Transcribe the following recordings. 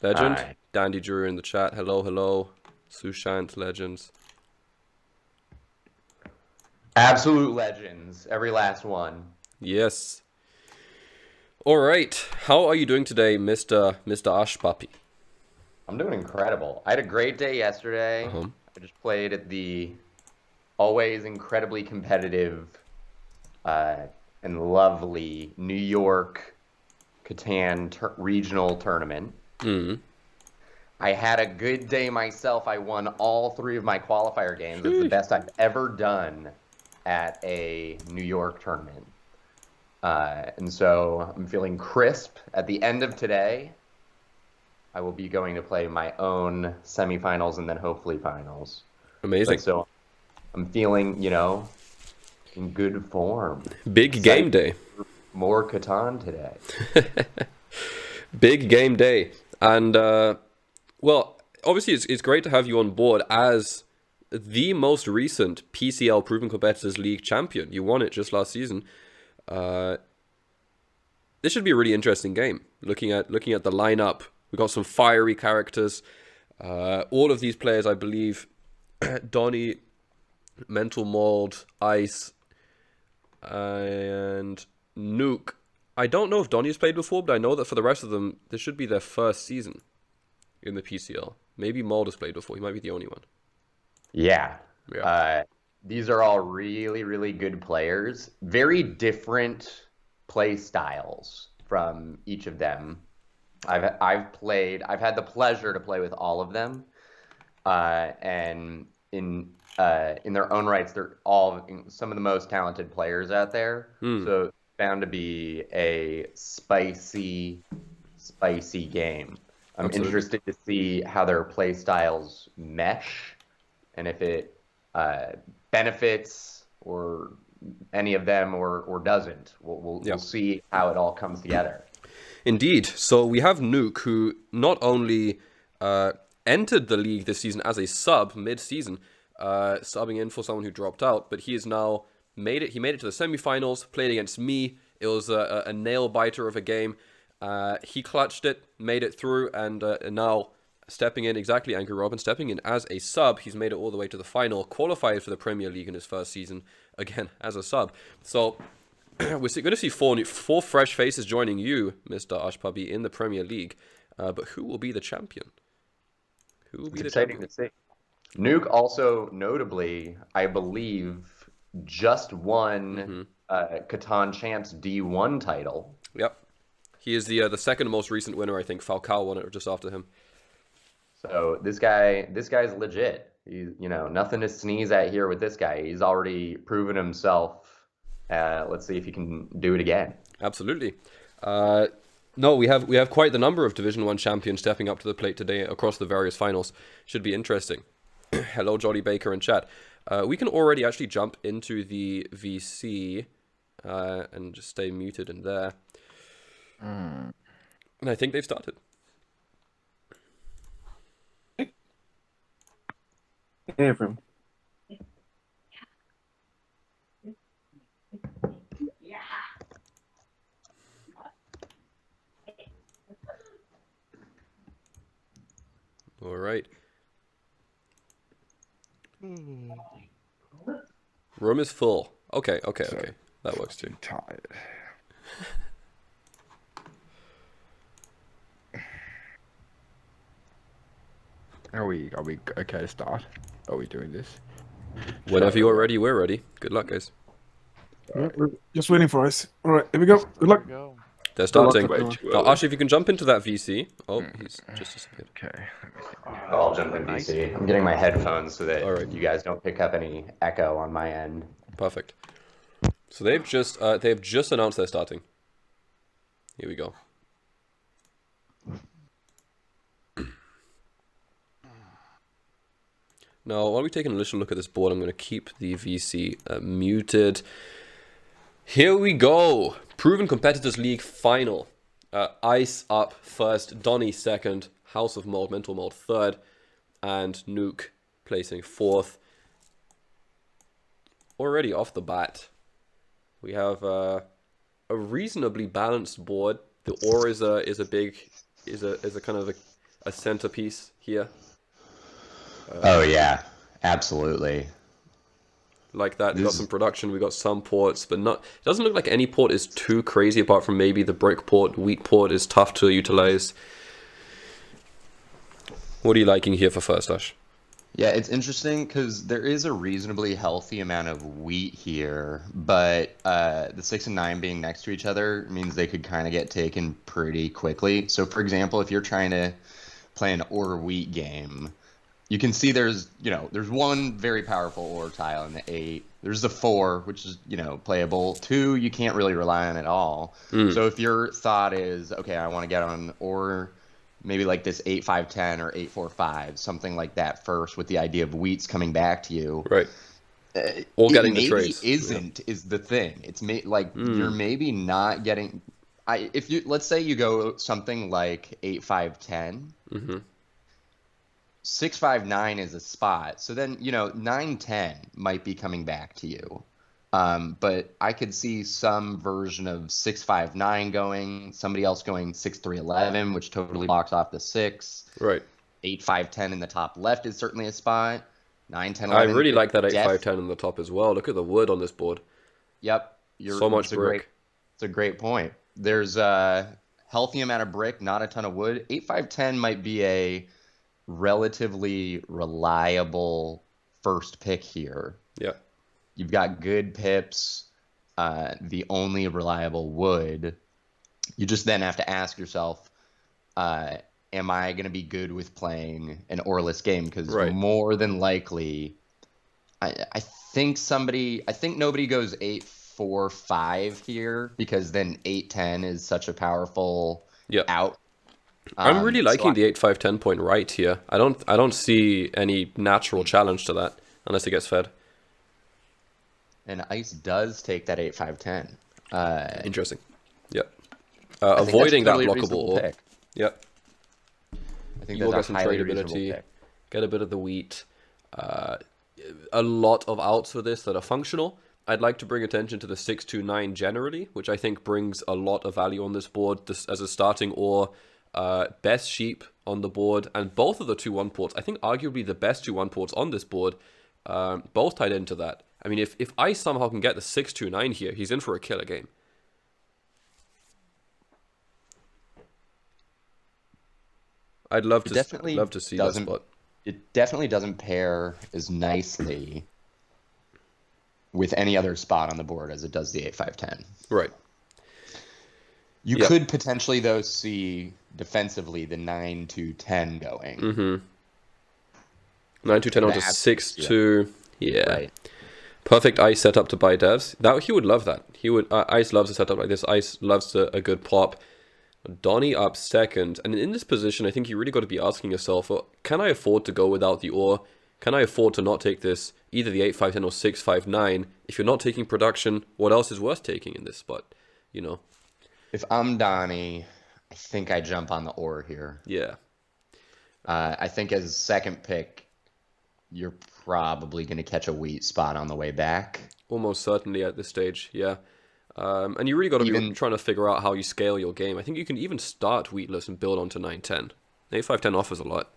Legend. Hi. Dandy Drew in the chat. Hello, hello. Sushant Legends. Absolute legends. Every last one. Yes. All right. How are you doing today, Mr. Ushpuppy? I'm doing incredible. I had a great day yesterday. Uh-huh. I just played at the always incredibly competitive uh, and lovely New York Catan regional tournament. Mm. I had a good day myself. I won all three of my qualifier games. It's the Sheesh. best I've ever done at a New York tournament. And so I'm feeling crisp at the end of today. I will be going to play my own semifinals and then hopefully finals. But Amazing. so I'm feeling, in good form. Big game Excited day. for more Catan today. Big game day. And well, obviously it's great to have you on board as the most recent PCL Proven Competitors League champion. You won it just last season. Uh, this should be a really interesting game. Looking at the lineup, we got some fiery characters. All of these players, I believe, Donny, Mental Mold, Ice, and Nuke. I don't know if Donny's played before, but I know that for the rest of them, this should be their first season in the PCL. Maybe Mold has played before. He might be the only one. Yeah. Yeah. Uh, these are all really, really good players. Very different play styles from each of them. I've had the pleasure to play with all of them. And in their own rights, they're all some of the most talented players out there. Hmm. So it's bound to be a spicy, spicy game. I'm Absolutely. interested to see how their play styles mesh and if it uh, benefits or any of them or doesn't. Yeah. We'll see how it all comes together. Indeed. So we have Nuke, who not only uh, entered the league this season as a sub mid-season, subbing in for someone who dropped out, but he is now made it. He made it to the semifinals. Played against me. It was a nail biter of a game. He clutched it, made it through, and now stepping in exactly. Angry Robin stepping in as a sub. He's made it all the way to the final. Qualified for the Premier League in his first season again as a sub. So we're going to see four fresh faces joining you, Mr. Ushpuppy, in the Premier League. But who will be the champion? Who will be It's the exciting champion? to see. Nuke also notably, I believe, just won Hmm. Catan Champs D1 title. Yep. He is the second most recent winner, I think. Falcao won it just after him. So this guy's legit. Nothing to sneeze at here with this guy. He's already proven himself. Let's see if he can do it again. Absolutely. Uh, no, we have quite the number of Division One champions stepping up to the plate today across the various finals. Should be interesting. Hello, Jolly Baker in chat. We can already actually jump into the VC and just stay muted in there. Mm. And I think they've started. Hear from. All right. Room is full. Okay, okay, So okay. That works too. tired. Are we okay to start? Are we doing this? Whenever you're ready, we're ready. Good luck, guys. Yeah, we're just waiting for us. All right, here we go. Good luck. Go. They're Good luck, starting. everyone. Now, Ash, if you can jump into that VC. Oh, he's just disappeared. Okay. I'll jump in PC. I'm getting my headphones so that All right. you guys don't pick up any echo on my end. Perfect. So they've just announced they're starting. Here we go. Now, while we take an initial look at this board, I'm going to keep the VC muted. Here we go. Proven Competitors League final. Ice up first, Donny second, House of Mold, Mental Mold third, and Nuke placing fourth. Already off the bat, we have a reasonably balanced board. The ore is a kind of a centerpiece here. Oh yeah, absolutely. Like that, we got This some production, we got some ports, but not. It doesn't look like any port is too crazy, apart from maybe the brick port. Wheat port is tough to utilize. What are you liking here for first, Ash? Yeah, it's interesting because there is a reasonably healthy amount of wheat here, but the 6 and 9 being next to each other means they could kind of get taken pretty quickly. So, for example, if you're trying to play an ore wheat game, you can see there's one very powerful ore tile in the 8. There's the 4, which is, playable. 2, you can't really rely on at all. So if your thought is, okay, I want to get on ore, maybe like this 8-5-10 or 8-4-5, something like that first, with the idea of wheats coming back to you. Right. Or getting the Maybe trace. isn't is the thing. It's you're maybe not getting. If you let's say you go something like 8-5-10. 6-5-9 is a spot. So then, 9-10 might be coming back to you. But I could see some version of 6-5-9 going, somebody else going 6-3-11, which totally blocks off the 6. Right. 8-5-10 in the top left is certainly a spot. 9-10-11. I really like that 8-5-10 in the top as well. Look at the wood on this board. Yep. So much brick. It's a great point. There's a healthy amount of brick, not a ton of wood. 8-5-10 might be a relatively reliable first pick here. Yeah. You've got good pips, the only reliable wood. You just then have to ask yourself, am I going to be good with playing an oreless game? Because more than likely, I think nobody goes 8-4-5 here, because then 8-10 is such a powerful out. I'm really liking the 8-5-10 point right here. I don't see any natural challenge to that unless it gets fed. And ice does take that 8-5-10. Interesting. Yeah. Avoiding that blockable ore. Pick. Yep. I think You will get that's some a highly reasonable tradability. pick. Get a bit of the wheat. A lot of outs for this that are functional. I'd like to bring attention to the 6-2-9 generally, which I think brings a lot of value on this board as a starting ore. Best sheep on the board, and both of the 2-1 ports, I think arguably the best 2-1 ports on this board, both tied into that. I mean, if Ice somehow can get the 6-2-9 here, he's in for a killer game. I'd love to see that spot. It definitely doesn't pair as nicely with any other spot on the board as it does the 8-5-10. Right. You could potentially, though, see defensively the 9-10 going. 9-10 onto 6-2. Yeah. Right. Perfect Ice setup to buy devs. He would love that. He would. Ice loves a setup like this. Ice loves a good pop. Donnie up second, and in this position, I think you really got to be asking yourself, can I afford to go without the ore? Can I afford to not take this, either the 8-5-10 or 6-5-9? If you're not taking production, what else is worth taking in this spot? If I'm Donnie, I think I jump on the ore here. Yeah. I think as second pick, you're probably going to catch a wheat spot on the way back. Almost certainly at this stage, yeah. And you really got to be trying to figure out how you scale your game. I think you can even start wheatless and build onto 9-10. 8-5-10 offers a lot.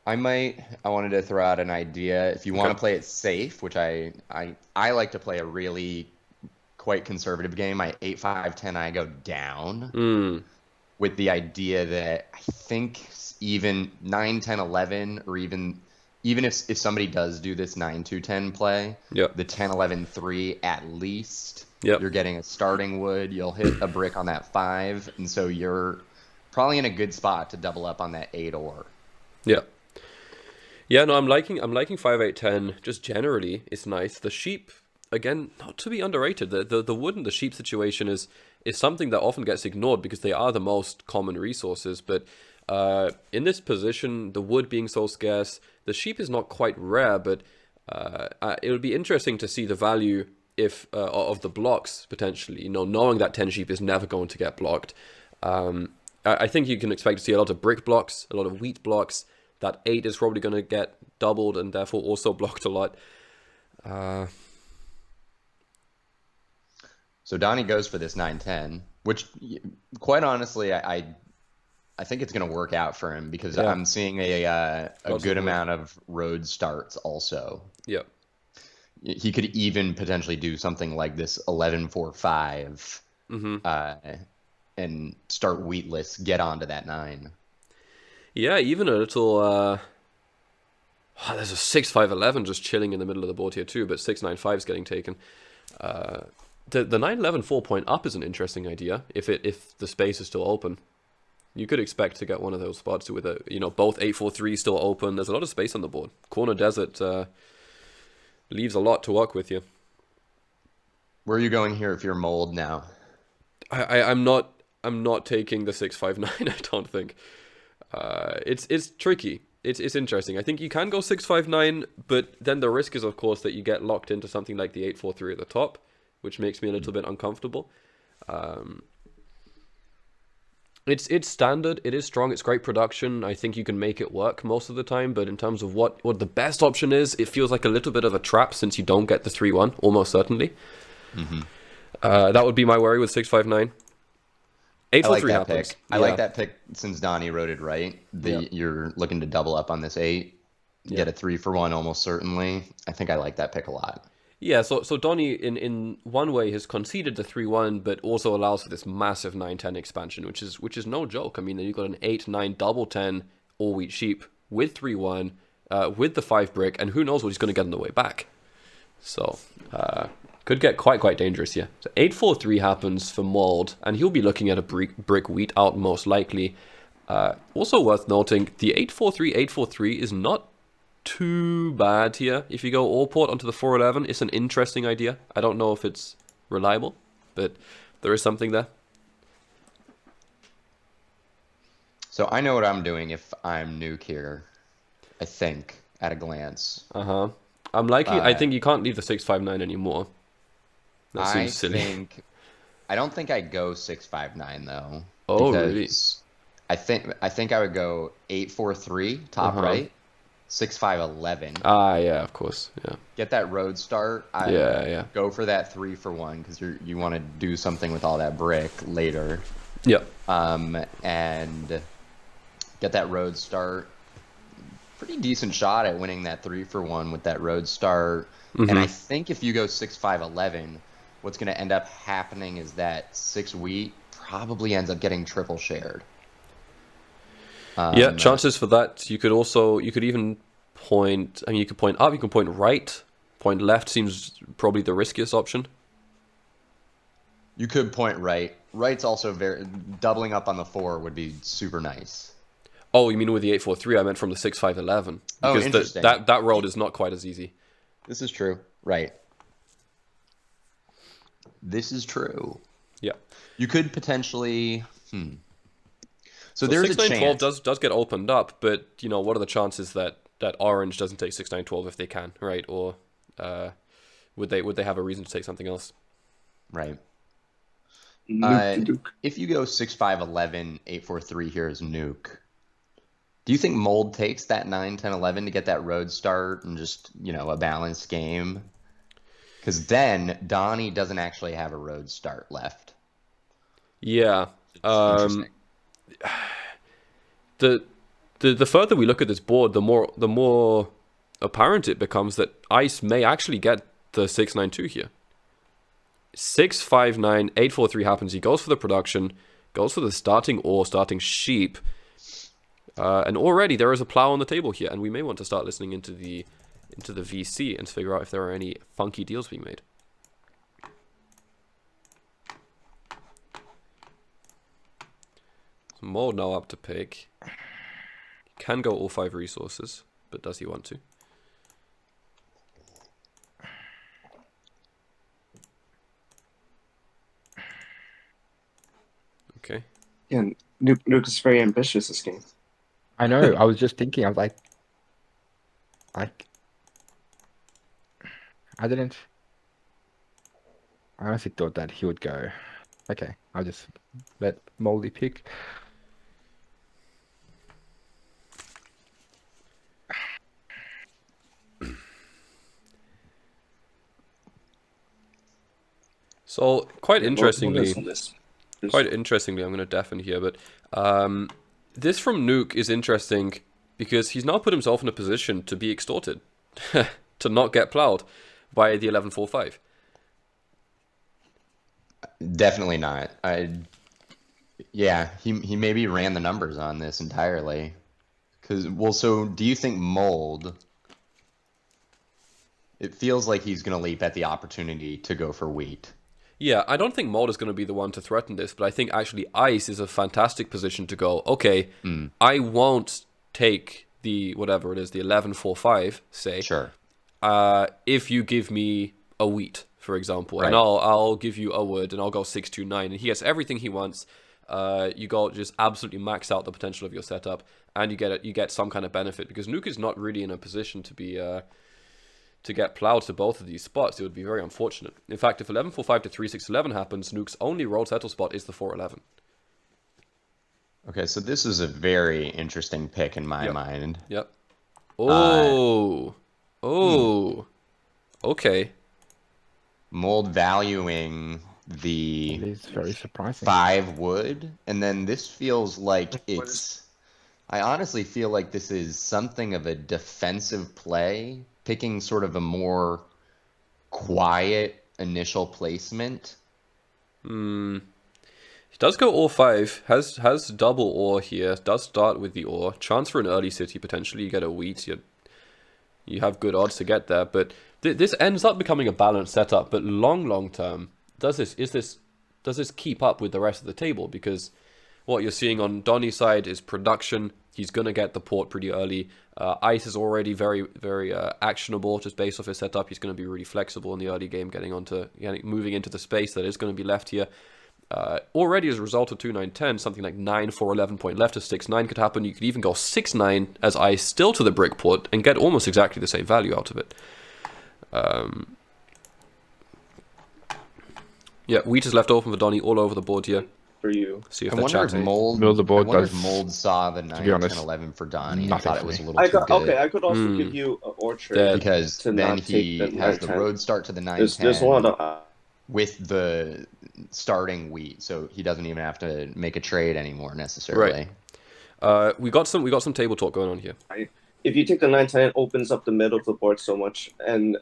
I wanted to throw out an idea. If you want to play it safe, which I like to play a really quite conservative game, I 8-5-10, I go down with the idea that I think even 9-10-11, or even if somebody does do this 9-2-10 play, the 10-11-3 at least. You're getting a starting wood. You'll hit a brick on that 5, and so you're probably in a good spot to double up on that 8 ore. Yeah. Yeah, no, I'm liking 5-8-10. Just generally, it's nice. The sheep, again, not to be underrated. The wood and the sheep situation is something that often gets ignored because they are the most common resources. But in this position, the wood being so scarce, the sheep is not quite rare. But it would be interesting to see the value of the blocks potentially, knowing that 10 sheep is never going to get blocked. I think you can expect to see a lot of brick blocks, a lot of wheat blocks. That 8 is probably going to get doubled and therefore also blocked a lot. So Donnie goes for this 9-10, which quite honestly, I I think it's going to work out for him because Yeah. I'm seeing a Lots good of wood. amount of road starts also. Yeah. He could even potentially do something like this 11-4-5 and start wheatless, get onto that 9. Yeah, even a little. There's a 6-5-11 just chilling in the middle of the board here too, but 6-9-5 is getting taken. The 9-11 4-point up is an interesting idea if the space is still open. You could expect to get one of those spots with both 8-4-3 still open. There's a lot of space on the board. Corner Desert leaves a lot to work with here. Where are you going here if you're mold now? I'm not taking the 6-5-9. I don't think. It's tricky. It's interesting. I think you can go 6-5-9, but then the risk is, of course, that you get locked into something like the 8-4-3 at the top, which makes me a little bit uncomfortable. It's standard. It is strong. It's great production. I think you can make it work most of the time. But in terms of what the best option is, it feels like a little bit of a trap since you don't get the 3-1 almost certainly. That would be my worry with 6-5-9. 8-4-3 I like that happens. pick. I like that pick since Donnie wrote it right. You're looking to double up on this 8, get a 3-for-1 almost certainly. I think I like that pick a lot. Yeah, so Donnie in one way has conceded the 3-1, but also allows for this massive 9-10 expansion, which is no joke. I mean, you've got an 8-9 double 10 all wheat sheep with 3-1, with the 5 brick, and who knows what he's going to get on the way back. So could get quite dangerous here. So 8-4-3 happens for Mold, and he'll be looking at a brick wheat out most likely. Also worth noting, the 8-4-3 is not too bad here. If you go all port onto the 4-11, it's an interesting idea. I don't know if it's reliable, but there is something there. So I know what I'm doing if I'm nuke here, I think, at a glance. I'm liking. I think you can't leave the 6-5-9 anymore. That seems silly. I don't think I'd go 6-5-9 though. Oh, because really? I think I would go 8-4-3 top right, 6-5-11. Yeah, of course. Yeah. Get that road start. Yeah. Go for that 3-for-1 because you want to do something with all that brick later. Yeah. And get that road start. Pretty decent shot at winning that 3-for-1 with that road start. And I think if you go 6-5-11, what's going to end up happening is that 6 wheat probably ends up getting triple shared. Yeah, chances for that. You could even point. I mean, you could point up. You can point right. Point left seems probably the riskiest option. You could point right. Right's also doubling up on the 4 would be super nice. Oh, you mean with the 8-4-3? I meant from the 6-5-11. Because interesting. That road is not quite as easy. This is true. Right. This is true. Yeah. You could potentially. So there's a 6-9-12 chance. does get opened up, but what are the chances that orange doesn't take 6-9-12 if they can, right? Or would they have a reason to take something else? Right. Nuke. If you go 6-5-11, 8-4-3 here is nuke. Do you think Mold takes that 9-10-11 to get that road start and just, a balanced game? Because then Donnie doesn't actually have a road start left. Yeah. Interesting. The further we look at this board, the more apparent it becomes that Ice may actually get the 6-9-2 here. 6-5-9, 8-4-3 happens. He goes for the production, goes for the starting sheep. And already there is a plow on the table here, and we may want to start listening into the VC and figure out if there are any funky deals being made. So Mold now up to pick. He can go all 5 resources, but does he want to? Okay. Yeah, Nuke is very ambitious this game. I know. I was just thinking. I was like, I honestly thought that he would go. Okay, I'll just let Moldy pick. So quite interestingly, on this. I'm going to deafen here, but This from Nuke is interesting because he's now put himself in a position to be extorted, to not get plowed by the 11-4-5. Definitely not. Yeah, he maybe ran the numbers on this entirely. So do you think Mold? It feels like he's gonna leap at the opportunity to go for wheat. Yeah, I don't think Mold is going to be the one to threaten this, but I think actually Ice is a fantastic position to go, okay, I won't take the, whatever it is, the 11-4-5, say, Sure. if you give me a wheat, for example, Right. and I'll give you a wood, and I'll go 6-2-9, and he gets everything he wants. You go just absolutely max out the potential of your setup, and you get some kind of benefit, because Nuke is not really in a position to be... to get plowed to both of these spots. It would be very unfortunate. In fact, if 11-4-5 to 3-6-11 happens, Nuke's only roll settle spot is the 4-11. Okay, so this is a very interesting pick in my mind. Yep. Oh. Okay. Mold valuing the It is very surprising. 5 wood, and then this feels like it's... I honestly feel like this is something of a defensive play, picking sort of a more quiet initial placement. He does go ore 5, has double ore here, does start with the ore. Chance for an early city, potentially. You get a wheat, you have good odds to get there, but this ends up becoming a balanced setup, but long term, does this keep up with the rest of the table? Because what you're seeing on Donny's side is production. He's going to get the port pretty early. Ice is already very actionable just based off his setup. He's going to be really flexible in the early game, moving into the space that is going to be left here. Already as a result of 2-9-10, something like 9-4-11 point left to 6-9 could happen. You could even go 6-9 as Ice still to the brick port and get almost exactly the same value out of it. Yeah, wheat is left open for Donny all over the board here. For you. See if I they're wonder if chatting. Mold, Middle of the board I wonder if does, Mold saw the 9, be honest, 10, 11 for Donnie and nothing thought for it was a me. little too good. Okay, I could also give you an orchard Dead. Because to then not he take the has the 9-10. road start to the 9, There's 10 one of the with the starting wheat, so he doesn't even have to make a trade anymore necessarily. Right. We got some table talk going on here. if you take the 9-10, it opens up the middle of the board so much, and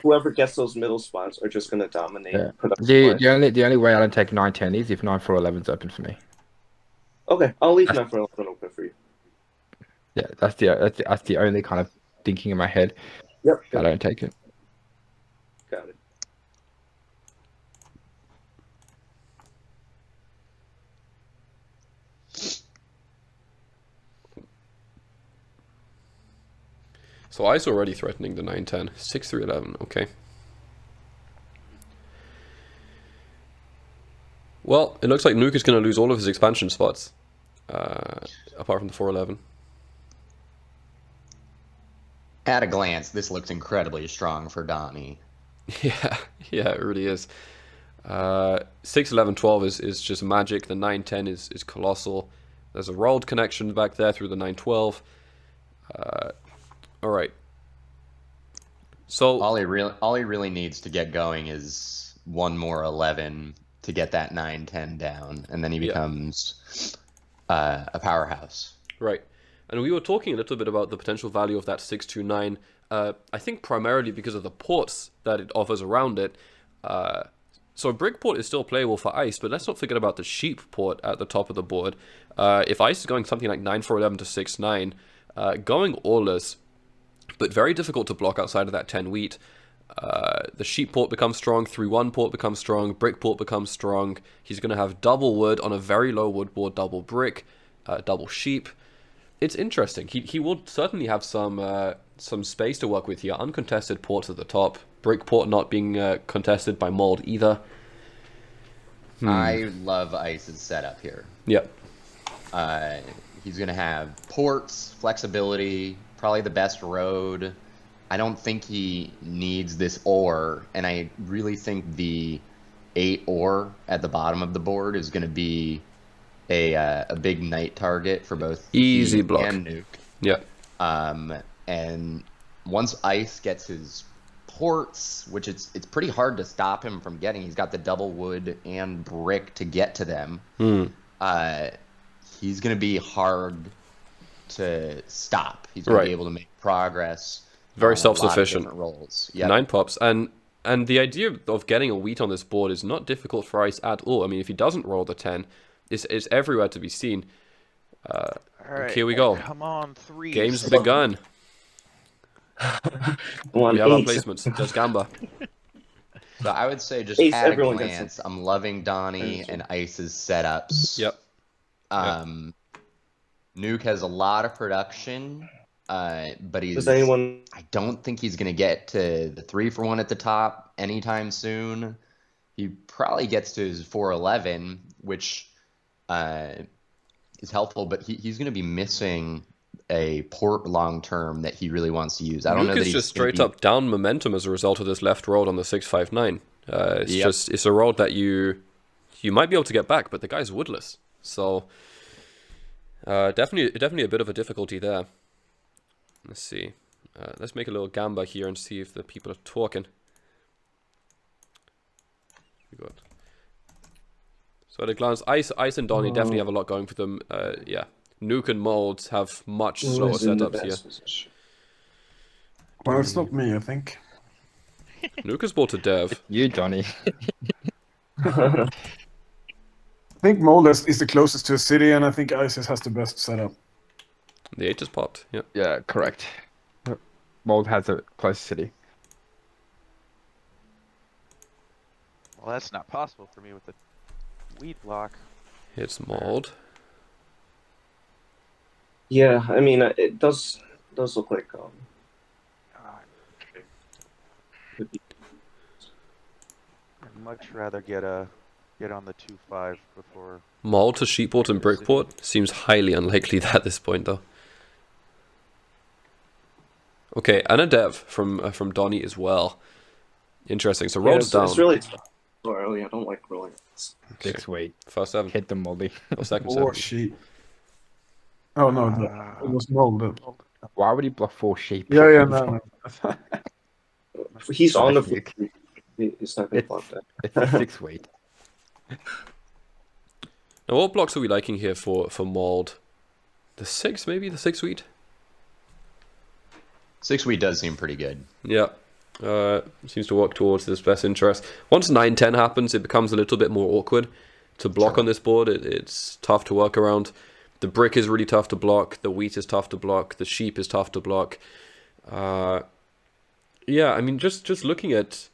whoever gets those middle spots are just going to dominate. Yeah. production-wise. The only way I don't take 9-10 is if 9-4-11 is open for me. Okay, I'll leave 9-4-11 open for you. Yeah, that's the only kind of thinking in my head. Yep. I don't take it. Got it. So Ice already threatening the 9-10. 6-3-11, okay. Well, it looks like Nuke is going to lose all of his expansion spots. Apart from the 4-11. At a glance, this looks incredibly strong for Donnie. Yeah, it really is. 6-11-12 is just magic. The 9-10 is colossal. There's a rolled connection back there through the 9-12. All right. So All he really needs to get going is one more 11 to get that 9-10 down, and then he becomes a powerhouse. right. And we were talking a little bit about the potential value of that 6-2-9. I think primarily because of the ports that it offers around it. So Brick port is still playable for Ice, but let's not forget about the Sheep port at the top of the board. If Ice is going something like 9-4-11 to 6-9, going Orless, but very difficult to block outside of that 10 wheat. The Sheep port becomes strong, 3-1 port becomes strong, Brick port becomes strong. He's going to have double wood on a very low wood board, double brick, double sheep. It's interesting. He will certainly have some space to work with here. Uncontested ports at the top. Brick port not being contested by Mold either. I love Ice's setup here. Yep. He's going to have ports, flexibility, probably the best road. I don't think he needs this ore, and I really think the 8 ore at the bottom of the board is going to be a big night target for both Easy he block. and Nuke. Yep. And once Ice gets his ports, which it's pretty hard to stop him from getting, he's got the double wood and brick to get to them. he's going to be hard to stop. He's going to Right. be able to make progress. Very on a lot of self-sufficient. different roles. Yep. 9 pops. And the idea of getting a wheat on this board is not difficult for Ice at all. I mean, if he doesn't roll the 10, it's everywhere to be seen. All right. Here we go. Come on, 3. Game's begun. One We have our ace. placements. Just Gamba. So I would say just Ace, at a everyone gets glance, I'm loving Donnie and Ice's setups. Yep. Nuke has a lot of production, but Does anyone? I don't think he's going to get to the 3-for-1 at the top anytime soon. He probably gets to his 411, which is helpful, but he's going to be missing a port long term that he really wants to use. I don't know Nuke that is he's just gonna straight be- up down momentum as a result of this left road on the 659. It's Yep. just it's a road that you might be able to get back, but the guy's woodless. So definitely a bit of a difficulty there. Let's see. Let's make a little gamba here and see if the people are talking. Good. So at a glance, Ice and Donnie definitely have a lot going for them. Yeah, Nuke and Molds have much slower Who is in the setups here. best position? Well, it's not me, I think. Nuke has bought a dev. You, Johnny. I think Mold is the closest to a city, and I think Isis has the best setup. The 8 is popped. Yeah. Yeah, correct. Mold has a close city. Well, that's not possible for me with the wheat block. Hits Mold. Yeah, I mean, it does look like could be- I'd much rather get on the 2-5 before. Mold to Sheeport and Brickport seems highly unlikely at this point, though. Okay, and a dev from Donnie as well. Interesting. So Yeah, rolls down. it's really tough. So early, I don't like rolling. Okay. 6 weight. First 7 Hit them, Moldy. or second Or 7. sheep. Oh no, it was Mold. Why would he block 4 sheep? Yeah, no. He's on the. Nick. He's not gonna block that. It's a 6 weight. Now, what blocks are we liking here for Mold? The 6, maybe the 6 wheat. 6 wheat does seem pretty good. Yeah. Seems to work towards his best interest. Once 9-10 happens, it becomes a little bit more awkward to block on this board. It's tough to work around. The brick is really tough to block. The wheat is tough to block. The sheep is tough to block. Yeah, I mean, just looking at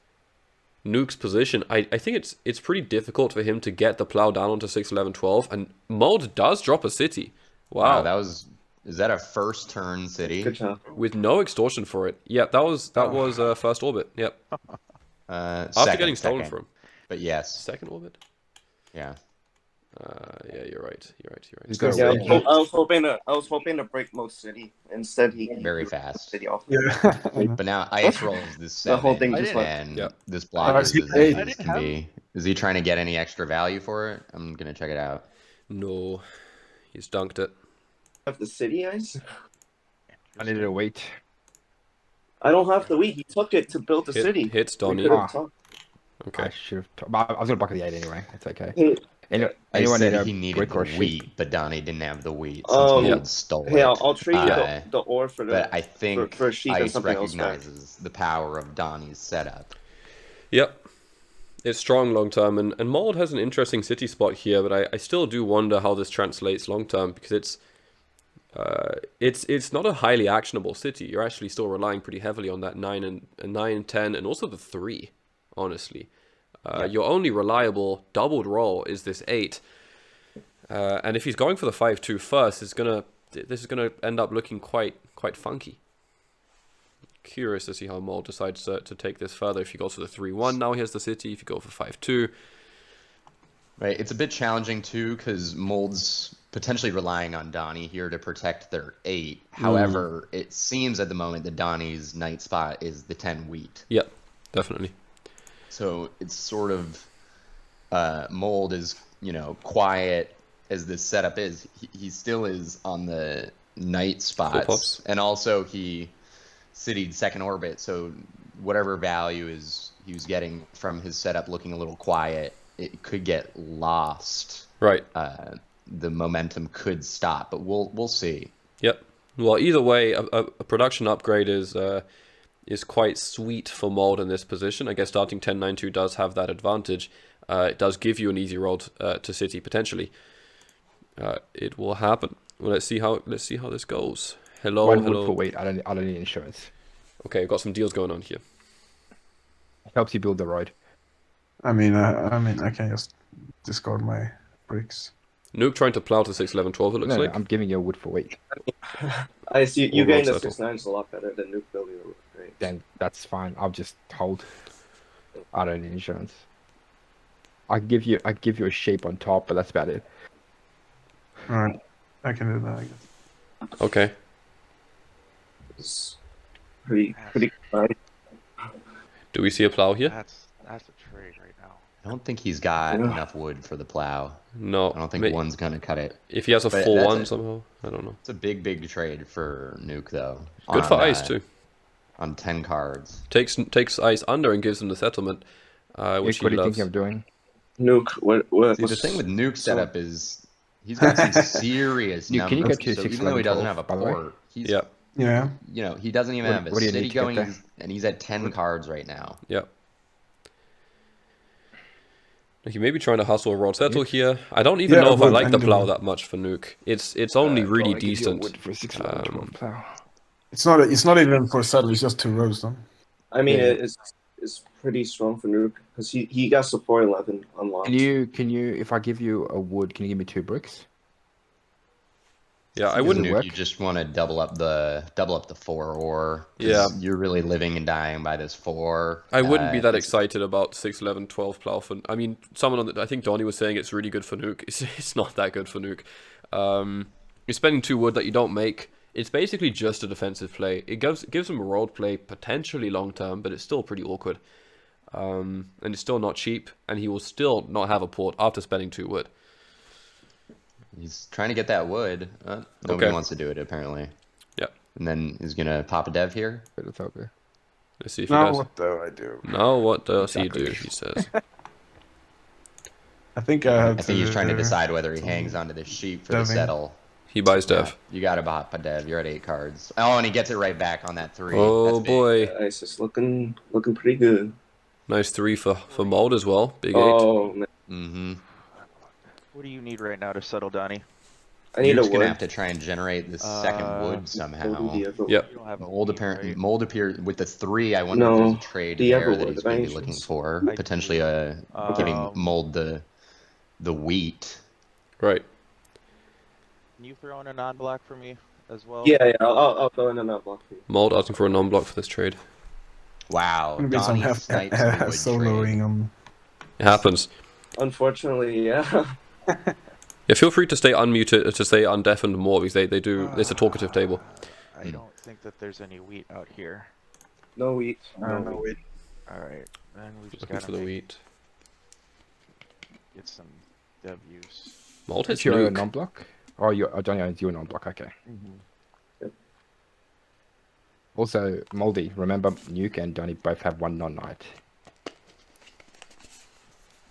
Nuke's position, I think it's pretty difficult for him to get the plow down onto 6, 11, 12. And Mold does drop a city. Wow. Is that a first turn city? Good job. With no extortion for it. Yeah, that was first orbit. Yep. After getting stolen from. But yes. Second orbit? Yeah. Yeah, you're right. He's got Yeah, a weight. I was hoping to break most city. Instead, he Very fast. city off. Yeah. But now Ice rolls this The whole 7, thing just and Yep. this block Oh, is he as paid. easy as can be. Is he trying to get any extra value for it? I'm gonna check it out. No, he's dunked it. Have the city ice? I needed a weight. I don't have the wheat. He took it to build the city. Hits We Donnie. could've talked. Okay. I should have. I was gonna block the 8 anyway. It's okay. Hey, Anyone need said a he needed brick the or sheep? wheat, but Donnie didn't have the wheat since Um, Mold stole hey, it. I'll trade you Uh, the ore for the. But I think for a sheep and Ice something else, right? recognizes the power of Donnie's setup. Yep. It's strong long term, and Mold has an interesting city spot here, but I still do wonder how this translates long term, because it's not a highly actionable city. You're actually still relying pretty heavily on that 9 10, and also the 3, honestly. Your only reliable doubled roll is this 8. And if he's going for the 5-2 first, this is gonna end up looking quite funky. Curious to see how Mold decides to take this further. If he goes for the 3-1, now he has the city. If you go for 5-2, Right, it's a bit challenging too because Mold's potentially relying on Donnie here to protect their 8. However, it seems at the moment that Donnie's night spot is the 10 wheat. yep, definitely. So it's sort of Mold is, quiet as this setup is. He still is on the night spots, pops. and also he citied second orbit. So whatever value he was getting from his setup looking a little quiet, it could get lost Right. the momentum could stop, but we'll see. Yep. Well, either way, a production upgrade is quite sweet for Mold in this position. I guess starting 10-9-2 does have that advantage. It does give you an easy roll to City potentially. It will happen. Well, let's see how this goes. Hello, One hello. wood for weight. I don't need insurance. Okay, we've got some deals going on here. Helps you build the road. I mean, I can just discard my bricks. Nuke trying to plow to 6, 11, 12. It looks No, like. I'm giving you a wood for weight. I see you Or getting the road settle. 6-9 is a lot better than Nuke building a road, right? Then that's fine. I'll just hold. I don't need insurance. I give you a shape on top, but that's about it. All right, I can do that. I guess. Okay. It's pretty fine. Do we see a plow here? That's a trade right now. I don't think he's got Yeah. enough wood for the plow. No. I don't think one's gonna cut it. If he has a But 4-1 that's somehow, I don't know. It's a big trade for Nuke though. Good for on, Ice too. On 10 cards. Takes Ice under and gives him the settlement, which What he are you loves. thinking of doing? Nuke, what? See, the thing with Nuke's setup is he's got some serious Nuke, can you numbers. go to So 6, even though he 11, doesn't 12, have a by the way? port, he's Yeah. Yeah. you know, he doesn't even have a what do you city need to get going, there? and he's at 10 cards right now. Yeah. He may be trying to hustle a road settle here. I don't even Yeah, know if I wood, like I the can do plow wood. that much for Nuke. It's only really I'll give you a decent. wood for 6, 11, 12 plow. It's not even for saddle. It's just 2 rows then. I mean, Yeah. it's pretty strong for Nuke because he got support 11 unlocked. Can you if I give you a wood, can you give me 2 bricks? Yeah, I Does wouldn't. it Nuke, work? you just want to double up the 4 ore. 'Cause Yeah. you're really living and dying by this 4. I wouldn't be that it's- excited about 6, 11, 12 plow for. I mean, someone on the, I think Donnie was saying it's really good for Nuke. It's not that good for Nuke. You're spending 2 wood that you don't make. It's basically just a defensive play. It gives him a road play potentially long term, but it's still pretty awkward. And it's still not cheap, and he will still not have a port after spending 2 wood. He's trying to get that wood. Nobody Okay. wants to do it apparently. Yeah. And then he's gonna pop a dev here. But it's okay. Let's see if he Now does. what do I do? Now what does Exactly. he do? He says. I think I have I think he's trying to do decide whether he hangs onto this sheep for the Deving. settle. He buys Dev. You gotta pop a dev. You're at 8 cards. Oh, and he gets it right back on that 3. Oh That's big. boy, Ice is looking pretty good. nice 3 for Mold as well. Big 8. Oh man, Mm-hmm. What do you need right now to settle, Donnie? I need Nuke's a gonna wood. have to try and generate the second wood Golden somehow. Diego. Yep. You don't have a Mold weed, apparently right? mold appear with the 3. I wonder if No, there's a trade the there that Everwood he's maybe looking Dimensions. for. I Potentially do. giving mold the wheat. Right. Can you throw in a non-block for me as well? Yeah, I'll go in and out block for you. Mold asking for a non-block for this trade. Wow, Gonna be some Donnie half snipes the wood trade. soloing on. It happens. Unfortunately, yeah. Yeah, feel free to stay unmuted, to stay undeafened more, because they do. It's a talkative table. I don't think that there's any wheat out here. No wheat. No wheat. All right, then we just Looking gotta for the wheat. get some W's. Mold hits It's your Nuke. non-block? Oh, Johnny owns your non-block. Okay. Also, Moldy, remember Nuke and Donny both have 1 non-knight.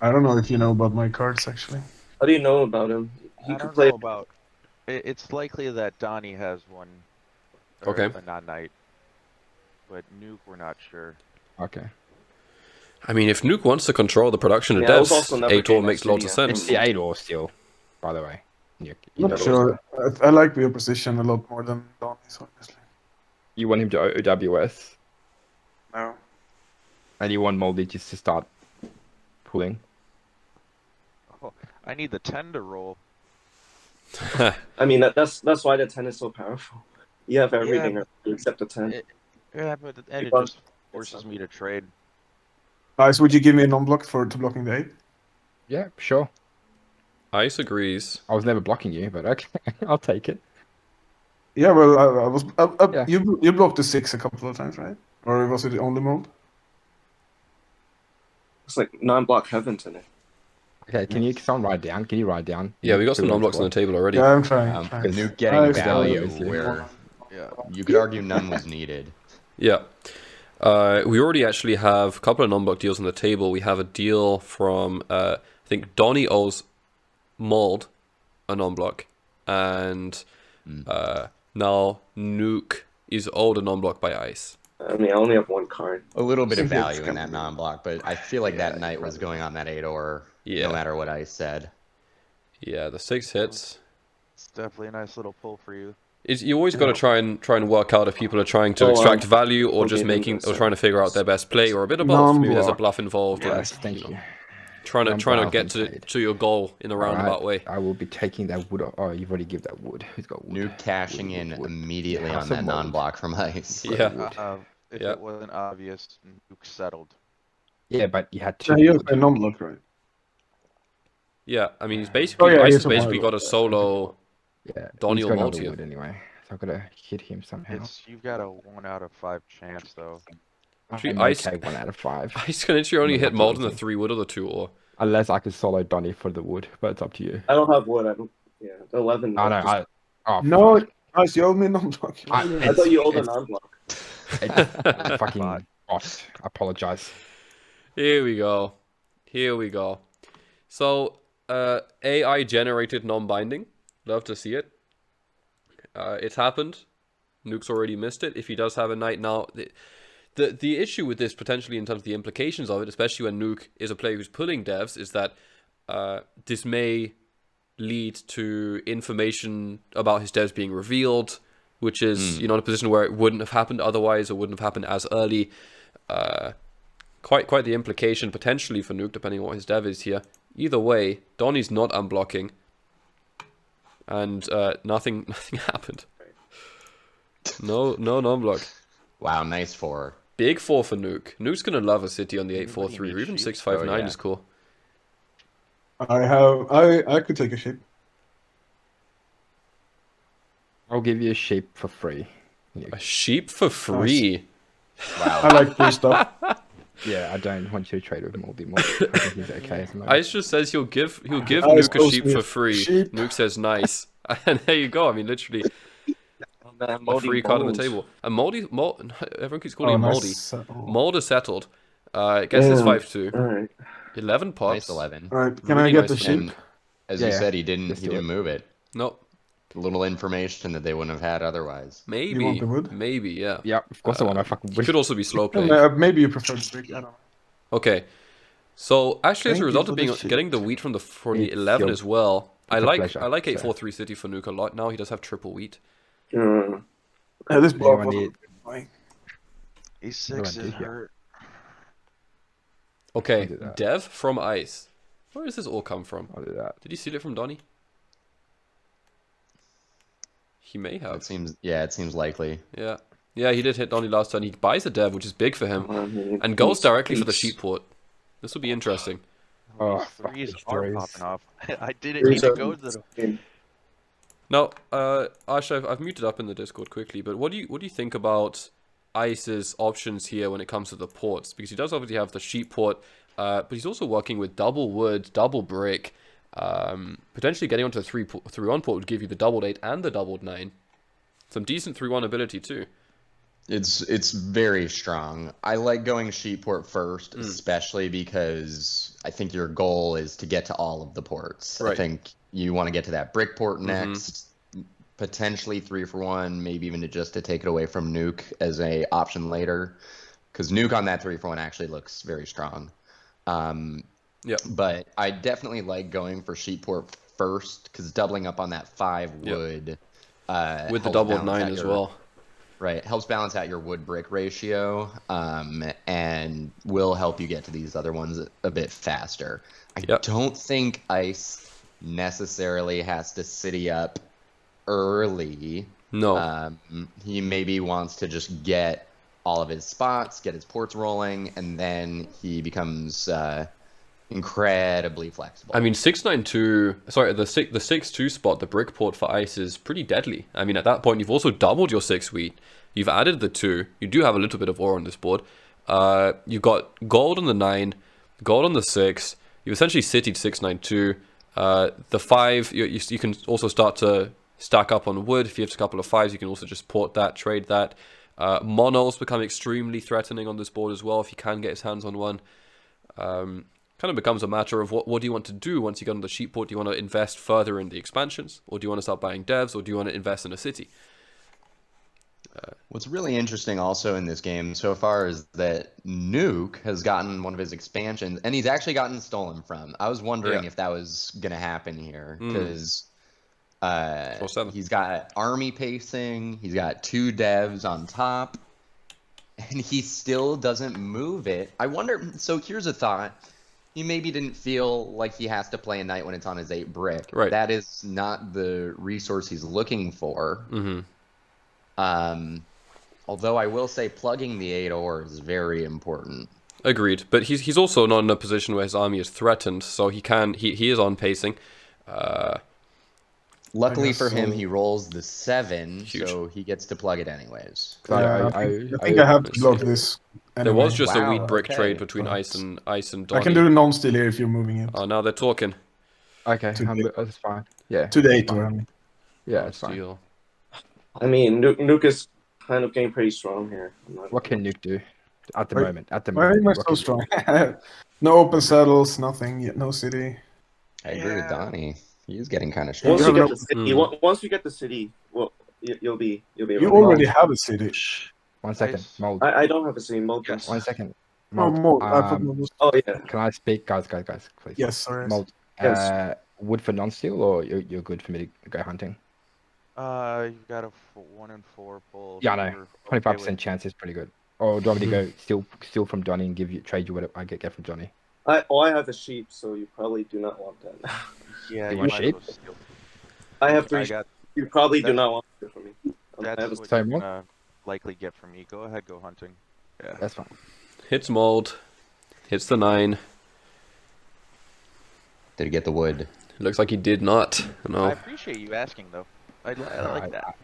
I don't know if you know about my cards actually. How do you know about him? He I could don't play. know about. It's likely that Donnie has one. Or Okay. A non-knight. But Nuke, we're not sure. Okay. I mean, if Nuke wants to control the production of Yeah, I was devs, also never 8 game makes lots of City, It's sense. the 8 or still, by the way. Nuke. You, Not know, sure. I like your position a lot more than Donnie's, honestly. you want him to OWS, No. and you want Moldy just to start pulling. Oh, I need the 10 to roll. I mean, that's why the 10 is so powerful. You have everything except the 10. Yeah, but and it Because- just forces me to trade. Guys, would you give me a non-block to blocking the 8? Yeah, sure. Ice agrees. I was never blocking you, but okay, I'll take it. Yeah, well, I was. Yeah. You blocked the 6 a couple of times, right? Or was it the only mode? It's like non-block heaven tonight. Okay, can you someone write down? Can you write down? Yeah, we got some Who non-blocks on the wants table already. Yeah, I'm trying. Nuke getting I value still- where Yeah. you could argue none was needed. Yeah. We already actually have a couple of non-block deals on the table. We have a deal from, I think Donnie owes Mold a non-block, and now Nuke is owed a non-block by Ice. I mean, I only have one card. A little bit of Seems like value it's in that coming. non-block, but I feel like Yeah, that knight was probably going on that 8-or, Yeah. no matter what I said. Yeah, the 6 hits. It's definitely a nice little pull for you. You always got to try and work out if people are trying to extract value or just trying to figure out their best play or a bit of both. Maybe there's a Non-block. bluff involved. Yes, and, thank you. Trying to Non-block get and to your goal in a roundabout way. I will be taking that wood. Oh, you've already give that wood. Who's got wood? Nuke cashing in Wood. immediately House on that of Mold. non-block from Ice. Yeah. Wood. If Yeah. it wasn't obvious, Nuke settled. Yeah, but you had two. Yeah, he has wood. a non-block, right? Yeah, I mean, he's basically he Ice has has a basically white got a solo. Yeah, Donny he's or got multi another it. wood anyway. So I'm gonna hit him somehow. You've got a 1 out of 5 chance though. Actually, I'm Ice- okay, 1 out of 5. Ice can literally only I'm hit not more than the losing. 3 wood or the 2 or. Unless I can solo Donny for the wood, but it's up to you. I don't have wood. I don't. Yeah, the 11. Oh no, just- oh No, Ice, you owe me non-block. I thought you owed a it's- non-block. it's fucking bot. I apologize. Here we go. Here we go. So, AI generated non-binding. Love to see it. It's happened. Nuke's already missed it. If he does have a knight now, the issue with this potentially in terms of the implications of it, especially when Nuke is a player who's pulling devs, is that this may lead to information about his devs being revealed, which is in a position where it wouldn't have happened otherwise or wouldn't have happened as early. Quite the implication potentially for Nuke, depending on what his dev is here. Either way, Donny's not unblocking, and nothing happened. No non-block. Wow, nice 4. Big 4 for Nuke. Nuke's gonna love a city on the What do you 8-4-3 need, or even sheep? 6-5-9 Oh, yeah. is cool. I could take a shape. I'll give you a sheep for free. A sheep for free. Wow. I like free stuff. Yeah, I don't want you to trade with Moldy. I think he's okay at the moment. Ice just says he'll give Ice Nuke a owes sheep me for a free. sheep. Nuke says nice. And there you go. I mean, literally a free card on the table. A everyone keeps calling him Moldy. Mold is settled. Guess it's 5-2. All right. 11 pops. Nice 11. All right, can Really I get nice the for sheep? And as Yeah, you yeah. said, he Let's do didn't it. move it. Nope. Little information that they wouldn't have had otherwise. Maybe. want the wood? Maybe, yeah. Yeah, of course I want my fucking He could also be slow playing. Maybe you prefer the brick. I don't know. Okay. So actually, as Thank a you result for of the being sheep. getting the wheat from the It's 11 your- as well, I it's a like pleasure, 8-4-3 City for Nuke a lot now. He does have triple wheat. Mm. This you block want was it? annoying. E6 Go on, is dude, yeah. hurt. Okay, I'll do that. Dev from Ice. Where does this all come from? I'll do that. Did you steal it from Donny? He may It have. seems likely. Yeah. Yeah, he did hit Donny last turn. He buys a Dev, which is big for him, Mm-hmm. and goes directly for the sheep port. This will be interesting. Oh, These fuck threes these are threes. popping off. I didn't need to go to them. Now, Ash, I've muted up in the Discord quickly, but what do you think about Ice's options here when it comes to the ports? Because he does obviously have the sheep port, but he's also working with double wood, double brick. Potentially getting onto a 3-1 port would give you the doubled 8 and the doubled 9. Some decent 3-1 ability too. It's very strong. I like going sheep port first, especially because I think your goal is to get to all of the ports. Right. I think you want to get to that brick port next, potentially 3-for-1, maybe even to take it away from Nuke as a option later, because Nuke on that 3-for-1 actually looks very strong. Yeah. But I definitely like going for sheep port first, because doubling up on that 5 wood With the helps doubled balance 9 out as your- well. Right, helps balance out your wood brick ratio, and will help you get to these other ones a bit faster. I Yep. don't think Ice necessarily has to city up early. No. He maybe wants to just get all of his spots, get his ports rolling, and then he becomes incredibly flexible. I mean, 692. Sorry, the 6-2 spot, the brick port for Ice is pretty deadly. I mean, at that point, you've also doubled your 6 wheat. You've added the 2. You do have a little bit of ore on this board. You've got gold on the 9, gold on the 6. You've essentially citied 692. The 5, you can also start to stack up on wood. If you have a couple of 5s, you can also just port that, trade that. Monos become extremely threatening on this board as well if he can get his hands on one. kind of becomes a matter of what do you want to do once you get on the sheep port? Do you want to invest further in the expansions, or do you want to start buying devs, or do you want to invest in a city? What's really interesting also in this game so far is that Nuke has gotten one of his expansions, and he's actually gotten stolen from. I was wondering if that was going to happen here, because he's got army pacing, he's got 2 devs on top, and he still doesn't move it. I wonder, so here's a thought. He maybe didn't feel like he has to play a knight when it's on his 8 brick. Right. That is not the resource he's looking for. Although I will say plugging the 8 ore is very important. Agreed, but he's also not in a position where his army is threatened, so he is on pacing. Luckily for him, he rolls the 7, Huge. so he gets to plug it anyways. Yeah, I think I have to block this. There Anyway. was just a Wow, wheat brick okay. trade between Ice and Donnie. I can do the non-steal here if you're moving it. Oh, now they're talking. Okay, To that's fine. Yeah. To the 8 fine. ore, I mean. Yeah, it's fine. Steal. I mean, Nuke is kind of getting pretty strong here. What can Nuke do at the Wait, moment? At the Why moment, am I what so can- strong? No open saddles, nothing, yet no city. I agree with Yeah. Donnie. He's getting kind of strong. Once You you have get no- the city, once you get the city, well, you'll be able You to already roll. have a city. 1 second, Nice. mold. I don't have a city mode. Yes. 1 second. Oh, Mold. more. I thought it was... Oh yeah. Can I speak, guys, please? Yes, sorry. Mold. Yes. Wood for non-steal, or you're good for me to go hunting? You've got a 1 in 4 pull. Yeah, I so know. you're okay 25% with- chance is pretty good. Or do you want me to go steal from Johnny and trade you what I get from Johnny? I have a sheep, so you probably do not want that. Yeah, You you want might as sheep? well steal. I have 3 I sheep. got. You probably do that- not want it from me. I That's have a what Same you're one? gonna likely get from me. Go ahead, go hunting. Yeah. That's fine. Hits mold. Hits the 9. Did he get the wood? Looks like he did not. I No. appreciate you asking though. I like that.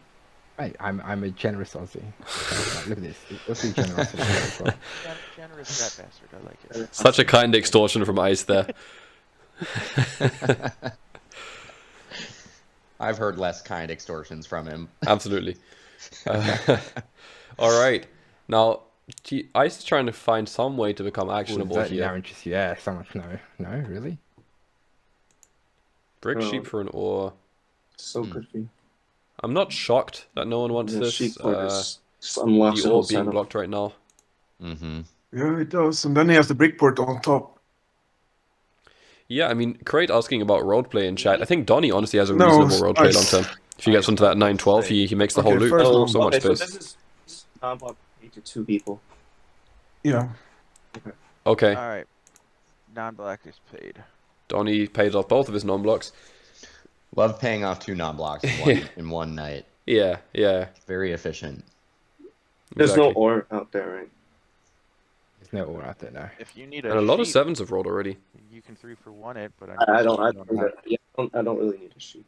I'm a generous Aussie. Look at this. Let's see generosity. as well. Generous rat bastard. I like it. Such a kind extortion from Ice there. I've heard less kind extortions from him. Absolutely. All right. Now, Ice is trying to find some way to become actionable That here. now interests you. Yeah, someone. No, really? Brick Oh. sheep for an ore. So good for you. I'm not shocked that no one wants The this. sheep port is just unlocks The the ore whole being setup. blocked right now. Mm-hmm. Yeah, it does. And then he has the brick port on top. Yeah, I mean, Crate asking about roleplay in chat. I think Donnie honestly has a No, reasonable roleplay Ice. long term. If he gets onto that 912, he makes the whole Okay, loop. first So much okay, so space. this is non-block to 2 people. Yeah. Okay, All right. Non-black is paid. Donnie pays off both of his non-blocks. Love paying off 2 non-blocks in one night. Yeah, yeah. Very efficient. There's Exactly. no ore out there, right? There's no ore out there now. If you need And a lot of sheep, 7s have rolled already. you can 3 for 1 it, but I don't really need a sheep.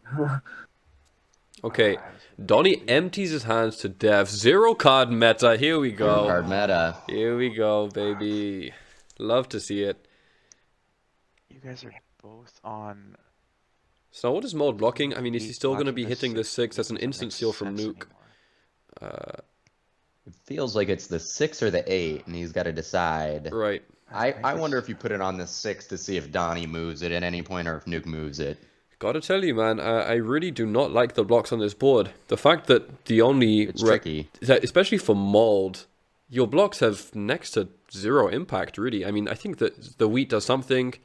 Okay, Donnie empties his hands to death. 0 card meta. Here we go. Hard meta. Here we go, baby. Love to see it. You guys are both on. So what is Mold blocking? I mean, is he still going to be Blocking hitting the 6? That's an doesn't instant make steal from sense Nuke. anymore. It feels like it's the 6 or the 8, and he's got to decide. Right. I wonder if you put it on the 6 to see if Donnie moves it at any point or if Nuke moves it. Gotta tell you, man, I really do not like the blocks on this board. The fact that the only... It's tricky. Especially for Mold, your blocks have next to 0 impact, really. I mean, I think that the wheat does something.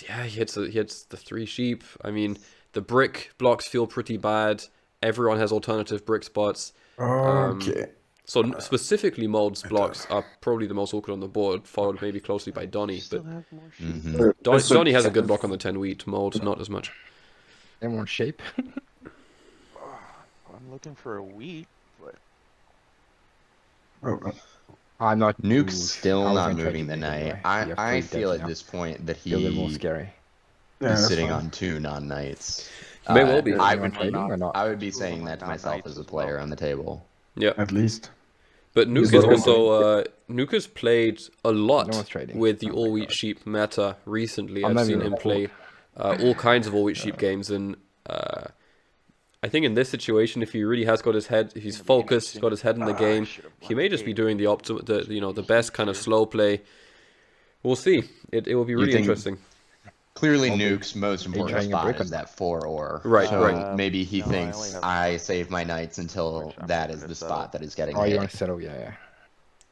Yeah, he hits the 3 sheep. I mean, the brick blocks feel pretty bad. Everyone has alternative brick spots. Okay. So specifically, Mold's blocks are probably the most awkward on the board, followed maybe closely by Donnie. But Still have more sheep. Mm-hmm. Donnie has a good block on the 10 wheat. Mold, not as much. Anyone shape? I'm looking for a wheat, but Oh, I'm not. Nuke's Ooh, still I was not gonna trade moving you the anyway. knight. You have I 3 feel devs at now. this point that You're a little more he scary. yeah, is that's sitting fine. on 2 non-knights. May well be. I Anyone would trading or not? I would be saying that to myself Non-knights as a as player well. on the table. Yeah. At least. But Nuke He's is not also Nuke has played a lot No one's trading. with the Oh my all wheat God. sheep meta recently. I'm I've not seen even him play all kinds of all wheat sheep games, and I think in this situation, if he really has got his head, if he's Gonna be focused, he's got his head in the I game, should've he may just be blockade. doing the best kind of slow play. We'll see. It will be really think- interesting. Clearly, I'll be- Nuke's most important trying a spot brick is on that 4 ore. Right, so right. maybe he No, I only thinks have I one. save my knights until Which I'm that gonna is the settle. spot that is getting Oh, you hit. want to settle? Yeah.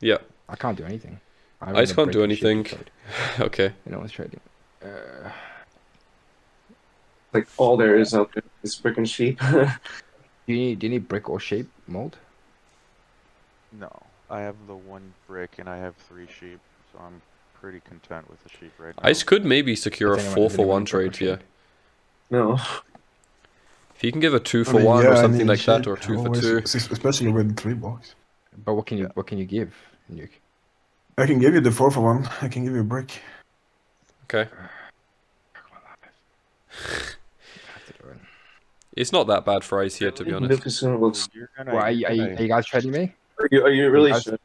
Yeah. I can't do anything. I just can't do anything. Okay. You know what's trading? Like all there is out there is brick and sheep. Do you need brick or shape mold? No, I have the 1 brick and I have 3 sheep, so I'm pretty content with the sheep right now. Ice could maybe secure a Does anyone- 4 does for anyone 1 need brick or trade here. shape? No. If you can give a 2 I for mean, 1 yeah, or I something need like that, shape or 2 for always, 2. especially with 3 blocks. But what can you give, Nuke? I can give you the 4 for 1. I can give you a brick. Okay. Have to do it. It's not that bad for Ice here, to be honest. Lucas looks. You're gonna, Well, are you're you gonna- guys trading me? Are you really guys- sure?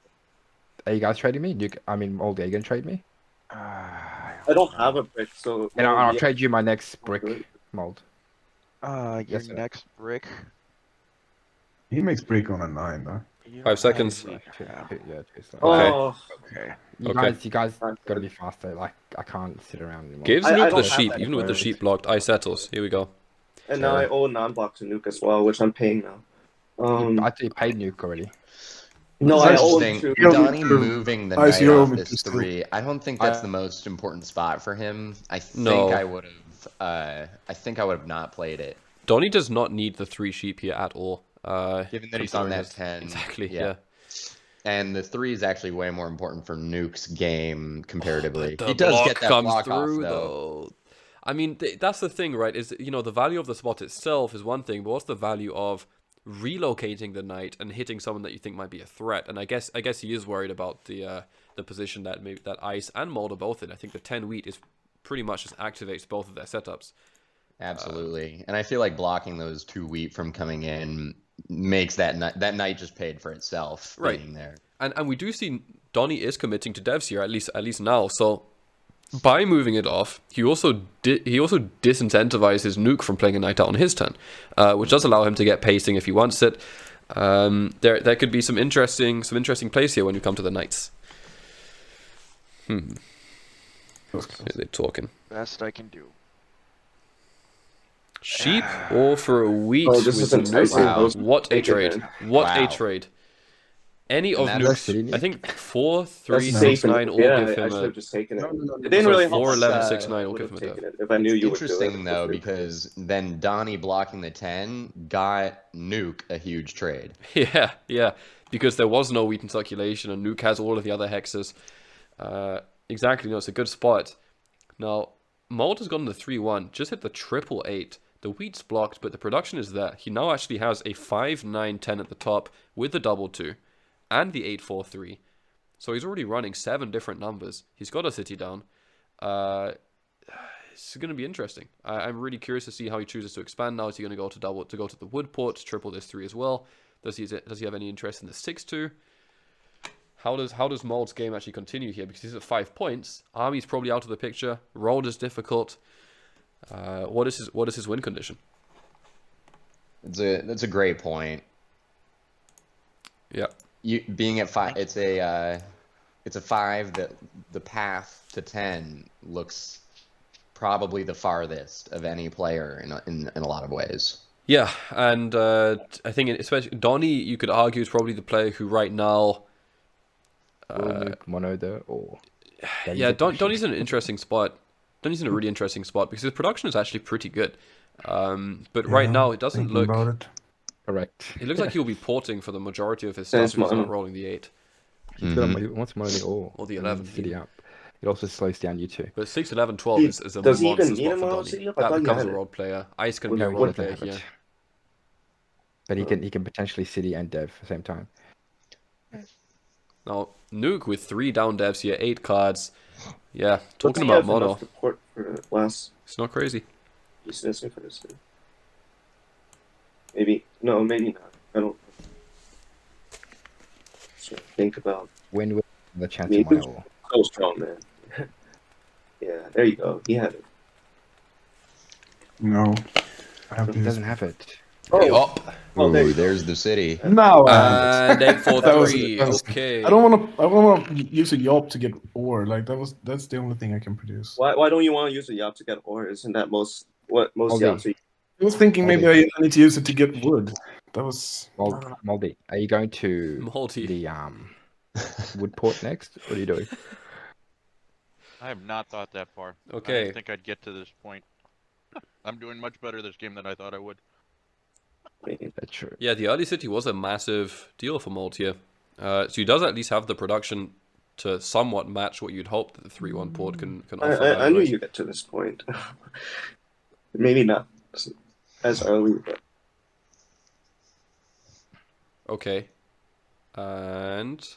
Are you guys trading me? Nuke, I mean, Mold, are you gonna trade me? I don't have a brick, so. And I'll yeah. trade you my next brick, Mold. Your Yes, sir. next brick. He makes brick on a 9, though. 5 seconds. Yeah, Oh, Okay. You guys gotta be faster. Like, I can't sit around anymore. Gives I Nuke don't the have sheep. that Even with the card. sheep blocked, Ice settles. Here we go. and now I owe a non-block to Nuke as well, which I'm paying now. I actually paid Nuke already. No, It's I owe him interesting. to. Donnie moving the Ice, knight you owe off me this two still. 3. I don't think that's the most important spot for him. I think No. I would have. I think I would have not played it. Donnie does not need the 3 sheep here at all. Given that he's on considering that his- 10. Exactly, yeah. And the 3 is actually way more important for Nuke's game comparatively. The he does block get that comes block off, through, though. I mean, that's the thing, right? Is, you know, the value of the spot itself is one thing, but what's the value of relocating the knight and hitting someone that you think might be a threat? And I guess he is worried about the position that maybe that Ice and Mold are both in. I think the 10 wheat is pretty much just activates both of their setups. Absolutely. And I feel like blocking those 2 wheat from coming in makes that knight just paid for itself Right. being there. And we do see Donnie is committing to devs here, at least now. So by moving it off, he also disincentivizes Nuke from playing a knight out on his turn, which does allow him to get pacing if he wants it. There could be some interesting plays here when you come to the knights. They're talking Best I can do. sheep or for a wheat Oh, this with is enticing. Nuke. I was What a thinking, trade! man. What Wow. a trade! Any of And that's- Nuke's, I think 4, 3, That's 6, safe and- 9 all yeah, give I him should a. have just taken it. No. It didn't So really 4, help. 11, us, 6, 9 I will would give have him a taken it if I knew you would do it. Interesting, though, because then Donnie blocking the 10 got Nuke a huge trade. Yeah, because there was no wheat in circulation, and Nuke has all of the other hexes. Exactly, no, it's a good spot. Now, Mold has gotten the 3-1, just hit the 888. The wheat's blocked, but the production is there. He now actually has a 5-9-10 at the top with the double 2 and the 8-4-3. So he's already running 7 different numbers. He's got a city down. It's going to be interesting. I'm really curious to see how he chooses to expand now. Is he going to go to the wood port, triple this 3 as well? Does he have any interest in the 6-2? How does Mold's game actually continue here? Because he's at 5 points. Army's probably out of the picture. Road is difficult. What is his win condition? That's a great point. Yeah. You being at 5, it's a 5 that the path to 10 looks probably the farthest of any player in a lot of ways. Yeah, and I think especially Donnie, you could argue, is probably the player who right now. Nuke mono there or. Yeah, Donnie's in an interesting spot. Donnie's in a really interesting spot because his production is actually pretty good. But right now it doesn't Thinking look. about it. Correct. It looks like he'll be porting for the majority of his stuff if he's not rolling the 8 He's got he wants mono the or the 11. city up. It also slows down you too. But 6, 11, 12 is a Does he even monster need spot a for mono Donnie. city up? I That thought he becomes had a it. role player. Ice can be No, a he role doesn't player have it. here. But he can potentially city and dev at the same time. Now Nuke with 3 down devs here, 8 cards. Yeah, talking Let's see about if mono. enough support for last It's not crazy. business for this. Maybe no, maybe not. I don't. So think about Win the chance Me of mono. too. so strong, man. Yeah, there you go. He had it. No. I have He this. doesn't have it. Hey, Oh, up. Oh, there Ooh, you go. there's the city. Now I have And it. 843. that was- Okay. I don't want to use a yob to get ore. Like that's the only thing I can produce. Why don't you want to use a yacht to get ore? Isn't that what most Moldy. yachts are? I was thinking maybe I need to use it to get wood. That was. Moldy, are you going to Moldy. the wood port next? What are you doing? I have not thought that far. I Okay. didn't think I'd get to this point. I'm doing much better this game than I thought I would. That's true. Yeah, the early city was a massive deal for Molt here. So he does at least have the production to somewhat match what you'd hope that the 3-1 port can offer. I knew you'd get to this point. Maybe not as early, but Okay. And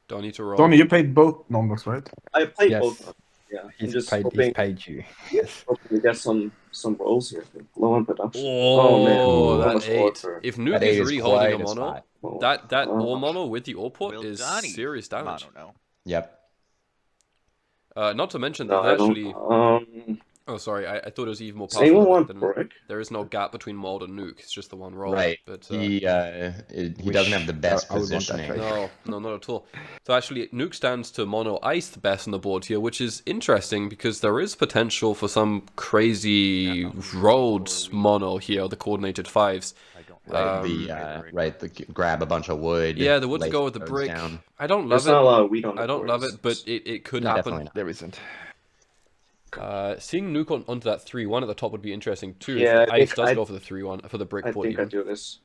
Donnie to roll. Donnie, you played both non-blocks, right? I played Yes. both. Yeah, I'm He's just paid. hoping, He's paid you. Yes. hoping to get some rolls here. Low on production. Oh, man, Ooh. that much ore 8. for- If That Nuke 8 is is really holding a quite a mono, spot. Oh, that oh. ore mono with the ore port Will is Donnie serious damage. mono now. Yep. Not to mention No, that I don't. actually... Oh, sorry. I thought it was even more Does anyone powerful want than... brick? There is no gap between Mold and Nuke. It's just the one roll. Right. But, He doesn't have the best I would want that positioning. trade. No, not at all. So actually, Nuke stands to mono ice the best on the board here, which is interesting because there is potential for some crazy road mono here, the coordinated 5s. I don't. Right, the grab a bunch of wood. Yeah, the wood to lay go with the those brick. down. I don't There's love not a it. lot of wheat on the I don't love boards. it, but it could No, happen. definitely not. There isn't. Seeing Nuke onto that 3-1 at the top would be interesting too. Yeah, if I Ice think does I'd- go for the 3-1 for the brick I port. think I Even. do this.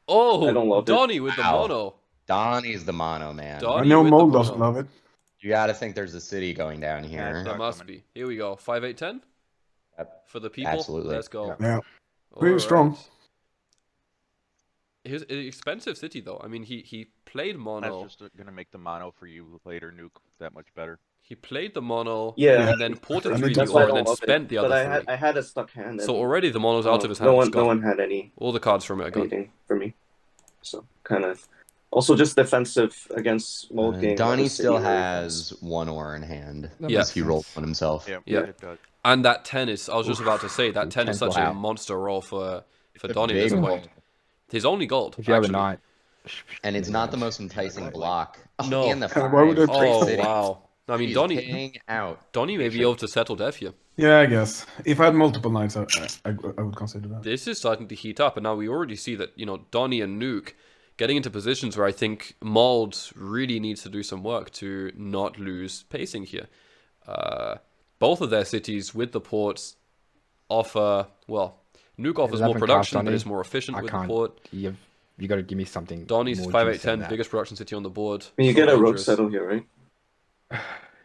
Oh, I don't love it. Donnie with the Wow. mono. Donnie's the mono man. Donnie I know with the Mold doesn't mono. love it. You gotta think there's a city going down here. There must coming. be. Here we go. 5-8-10 Yep. for the people. Absolutely. Let's go. Yeah. Pretty strong. Here's an expensive city though. I mean, he played mono. That's just gonna make the mono for you later, Nuke, that much better. He played the mono. Yeah. And then ported I 3 need the to- ore I and don't then love spent it, the but other 3. I had a stuck hand. So and, already the mono's out of his no hands. one, no one had any All the cards from it are gone. anything for me. So kind of also just defensive against mold game. Donnie City still really has one ore in hand. That Yeah. Because he rolled one himself. Yeah, Yeah. it does. And that 10 is, I was just about to say, that 10 is 10's such a wow. monster roll for a Donnie at this big point. His only gold. If you have a actually. knight. And it's not the most enticing block. Oh, No. and the Why would I five. play Oh, City. wow. I mean, He's Donnie paying out. may be able to settle death here. Yeah, I guess. If I had multiple knights, I would consider that. This is starting to heat up, and now we already see that, Donnie and Nuke getting into positions where I think Mold really needs to do some work to not lose pacing here. Both of their cities with the ports offer, well, Nuke offers more 11 production, cast, but Donnie. is more efficient I with the can't. port. You got to give me something. Donnie's more 5-8-10, juice than that. biggest production city on the board. I mean, you So get a rogue dangerous. settle here, right?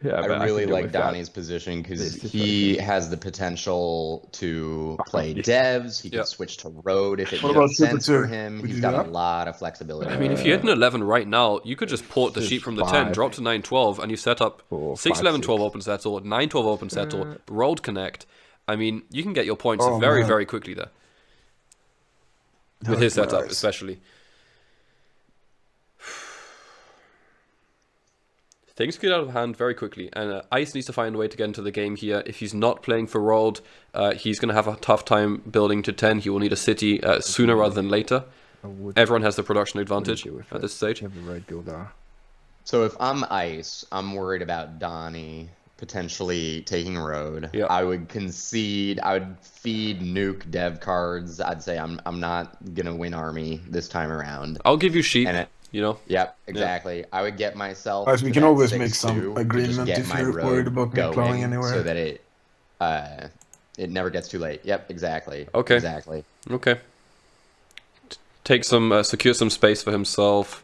Yeah, but I really can do like with that. Donnie's position because This is he very has the potential to play Yeah. devs. He can Yeah. switch to road if it What about makes sense Super for 2? him. Would He's you got do a that? lot of flexibility. I mean, if you hit an 11 right now, you could just port the Just sheep from the 10, 5. drop to 9-12, and you set up 4, 6-11-12 5, 6. open settle, 9-12 open settle, road connect. I mean, you can get your points Oh, very, man. very quickly there. With his That's setup, nice. especially. Things get out of hand very quickly, and Ice needs to find a way to get into the game here. If he's not playing for Rolled, he's going to have a tough time building to 10. He will need a city sooner rather than later. I would Everyone has the production advantage do with at it. this stage. You have a road builder. So if I'm Ice, I'm worried about Donnie potentially taking road. Yeah. I would concede. I would feed Nuke dev cards. I'd say I'm not gonna win army this time around. I'll give you sheep, And it, you know. Yep, exactly. I would get myself. Guys, we to can that always make 6-2 some to just agreement get if my you're road worried about me going plowing anywhere. so that it never gets too late. Yep, exactly. Okay. Exactly. Okay. Take some, secure some space for himself.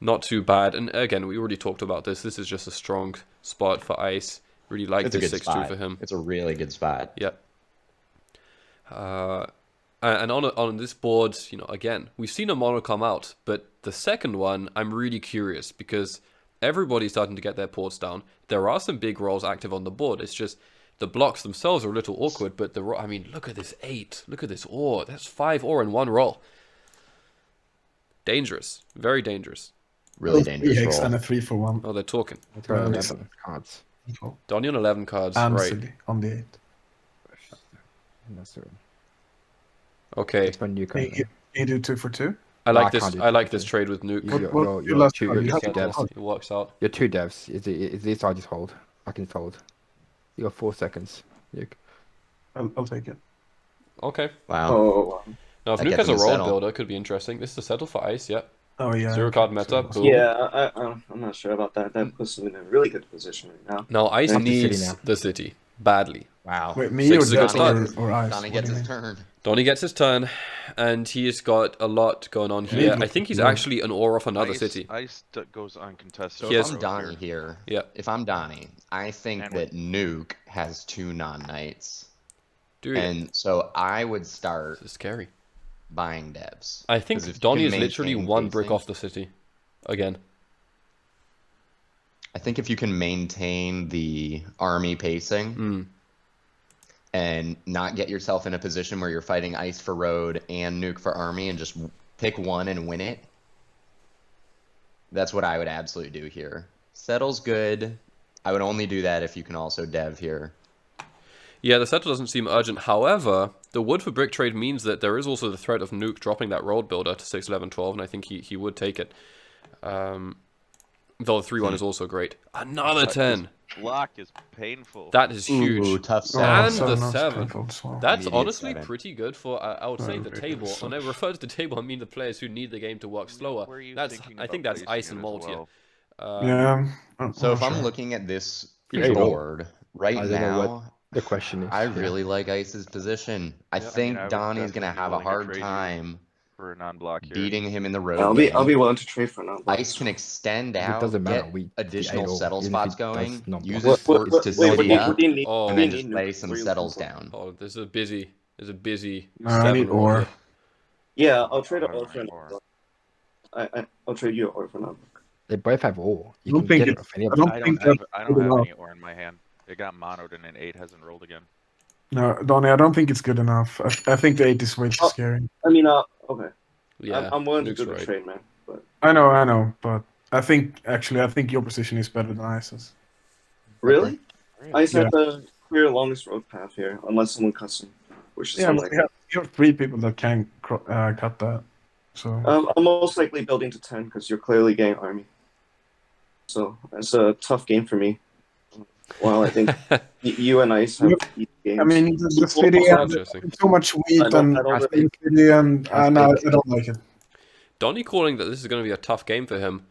Not too bad. And again, we already talked about this. This is just a strong spot for Ice. Really like It's a this good 6-2 spot. for him. It's a really good spot. Yeah. And on this board, again, we've seen a mono come out, but the second one, I'm really curious because everybody's starting to get their ports down. There are some big rolls active on the board. It's just the blocks themselves are a little awkward, but I mean, look at this 8. Look at this ore. That's 5 ore in one roll. Dangerous. Very dangerous. Really Three dangerous hex roll. and a 3-for-1. Oh, they're talking. Let's go Well, 11 cards. Donnie on 11 cards. And Right. Silly on the 8. And that's it. Okay, It's for Nuke Can only. you do 2 for 2? I No, I like this. can't do I like two. this trade with Nuke. You're Your last two, card, you you're have two to devs. call. It works out. You're two devs. Is this I just hold? I can fold. You got 4 seconds. Nuke. I'll take it. Okay. Wow. Oh, wow. Now, if I Nuke get has a them to road settle. builder, it could be interesting. This is a settle for ice. Yeah. Oh yeah. Zero okay, card meta. so- Boom. Yeah, I'm not sure about that. That puts him in a really good position right now. Now ice Fuck the city needs now. the city badly. Wow. Wait, me Six or is a good Donnie start. or Ice? Donnie What gets do you his mean? turn. Donnie gets his turn, and he's got a lot going on here. I think he's actually an ore off another city. Ice goes uncontested. So He if has- I'm Donnie here, Yeah. if I'm Donnie, I think And that Nuke has 2 non-knights. Dude, And so I would start this is scary. buying devs. I 'Cause if think you Donnie can is literally maintain one brick pacing- off the city. Again. I think if you can maintain the army pacing Mm. and not get yourself in a position where you're fighting ice for road and nuke for army and just pick one and win it, that's what I would absolutely do here. Settle's good. I would only do that if you can also dev here. Yeah, the settle doesn't seem urgent. However, the wood for brick trade means that there is also the threat of Nuke dropping that road builder to 6, 11, 12, and I think he would take it. Though the 3-1 is also great. Another 10. Block is painful. That is huge. Ooh, tough Oh, And seven. the that's 7. painful as well. That's Immediate honestly 7. pretty good for, I would say, Oh, the it table. is When I refer to the table, I mean the players who need the game to work slower. Were you That's, thinking I think about that's placing ice it and as malt well? here. Yeah. So if sure. I'm looking at this Yeah, you know, board right I don't know what now, the question is. I yeah. really like Ice's position. I Yeah. I mean, think I would Donnie's gonna definitely be have a willing to hard trade you. time For a non-block here. beating him in the road I'll game. be willing to trade for now. Ice can extend It out, doesn't matter. get We additional 8-0, settle even if spots he does going, not use block. his forts to wait, city up, what do you need? Oh. and what do then you just need lay Nuke some for your settles console? down. Oh, there's a busy No, I need 7 ore. here. Yeah, I'll trade an Oh, ore for or. now. I'll trade you an ore for now. They both have ore. You I don't can think get it it's- off any of I them. don't I think don't have, that's I don't good have enough. any ore in my hand. It got monoed and an 8 hasn't rolled again. No, Donnie, I don't think it's good enough. I think the 8 is way too Oh. scary. I mean, okay. Yeah, I'm willing to Nuke's do the right. trade, man. But I know, but I think your position is better than Ice's. really, I Yeah. set the clear longest road path here, unless someone cuts him, which is Yeah, but unlikely. you have 3 people that can cut that. So I'm most likely building to 10 because you're clearly getting army. So it's a tough game for me. Well, I think you and Ice have each games. I mean, the city Also, and Interesting. so much wheat I don't and really- the city and I no, think- I don't like it. Donnie calling that this is going to be a tough game for him.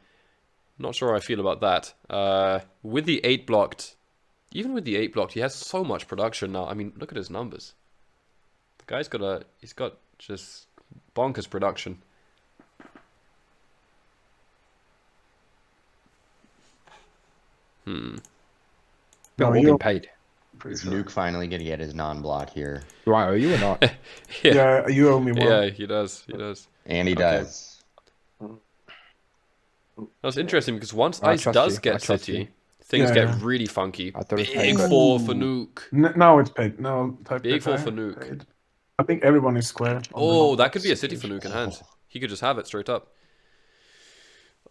Not sure how I feel about that. With the 8 blocked, even with the 8 blocked, he has so much production now. I mean, look at his numbers. The guy's he's got just bonkers production. We're all No, being paid. Is Nuke finally gonna get his non-block here? Do I owe you or not? Yeah, you owe me more. Yeah, he does. He does. And he Okay. does. That's interesting because once I Ice trust does you. I get trust City, you. things Yeah, get yeah. really funky. I thought it was Big paid. 4 for Nuke. Now it's paid. No, type Big it 4 high. for Nuke. Paid. I think everyone is square. on the Oh, non- that could be a City for Nuke in hand. He could just have it straight up.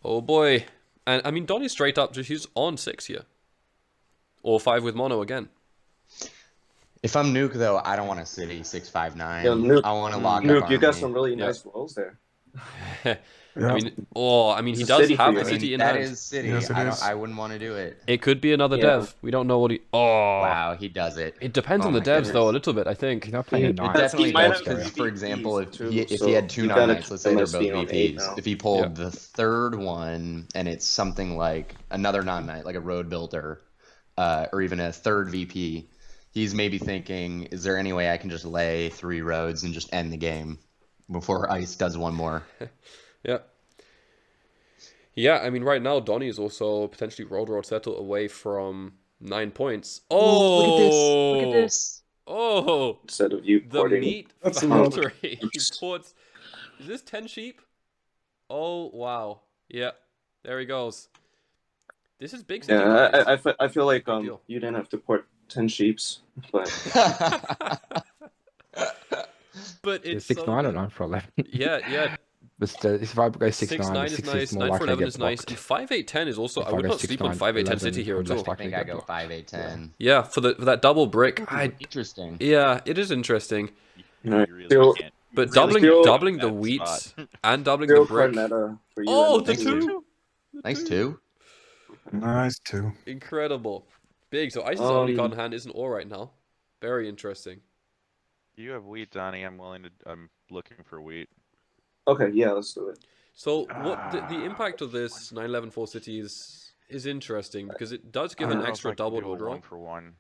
Oh boy. And I mean, Donnie's straight up, he's on 6 here. Or 5 with mono again. If I'm Nuke though, I don't want a city 659. Yeah, Nuke- I want to lock Nuke, up you got army. some really Yeah. nice rolls there. Yeah. I mean, he It's a does City for have you. a I mean, City in that hand. is city. Yes, it is. I wouldn't want to do it. It could be another Yeah. dev. We don't know what he. Oh, Wow, he does it. it depends Oh on the my devs goodness. though a little bit. I think. He's not playing a It nine. It definitely He might does have because, some for example, if VPs he, if too, he had so 2 you gotta non-knights, let's say they're MS both being on 8 VPs. now. If he pulled Yeah. the 3rd one and it's something like another non-knight, like a road builder, or even a 3rd VP, he's maybe thinking, is there any way I can just lay 3 roads and just end the game before Ice does one more? Yeah. Yeah, I mean, right now Donnie is also potentially road settle away from 9 points. Oh, Look at this! Look at this! Oh, Instead of you the porting. meat That's a lot. factory. He ports. Is this 10 sheep? Oh wow. Yeah, there he goes. This is big. City, Yeah, guys. I feel like Big deal. you didn't have to port 10 sheeps, but But It's it's 6-9 so or good. 9 for 11. Yeah. But if I go 6-9, 6-9 the is 6 nice. is more 9 for likely to 11 get is nice. blocked. And 5-8-10 is also. If I I would go not sleep on 6-9, 5-8-10 City 11, here or at less all. I likely think to I get go blocked. 5-8-10. Yeah, for that double brick. Interesting. Yeah, it is interesting. You Alright, really so- can't. But Really doubling the bad wheat spot. and doubling the Zero brick. card meta for you. Oh, and the Nice Ushpuppy. two. Nice too. Nice too. Incredible. Big. So Ice's only card in hand isn't all right now. Very interesting. You have wheat, Donnie. I'm looking for wheat. Okay, yeah, let's do it. So what the impact of this 9/11 cities is interesting because it does give I an don't know if extra I can double do a wood roll 1-for-1.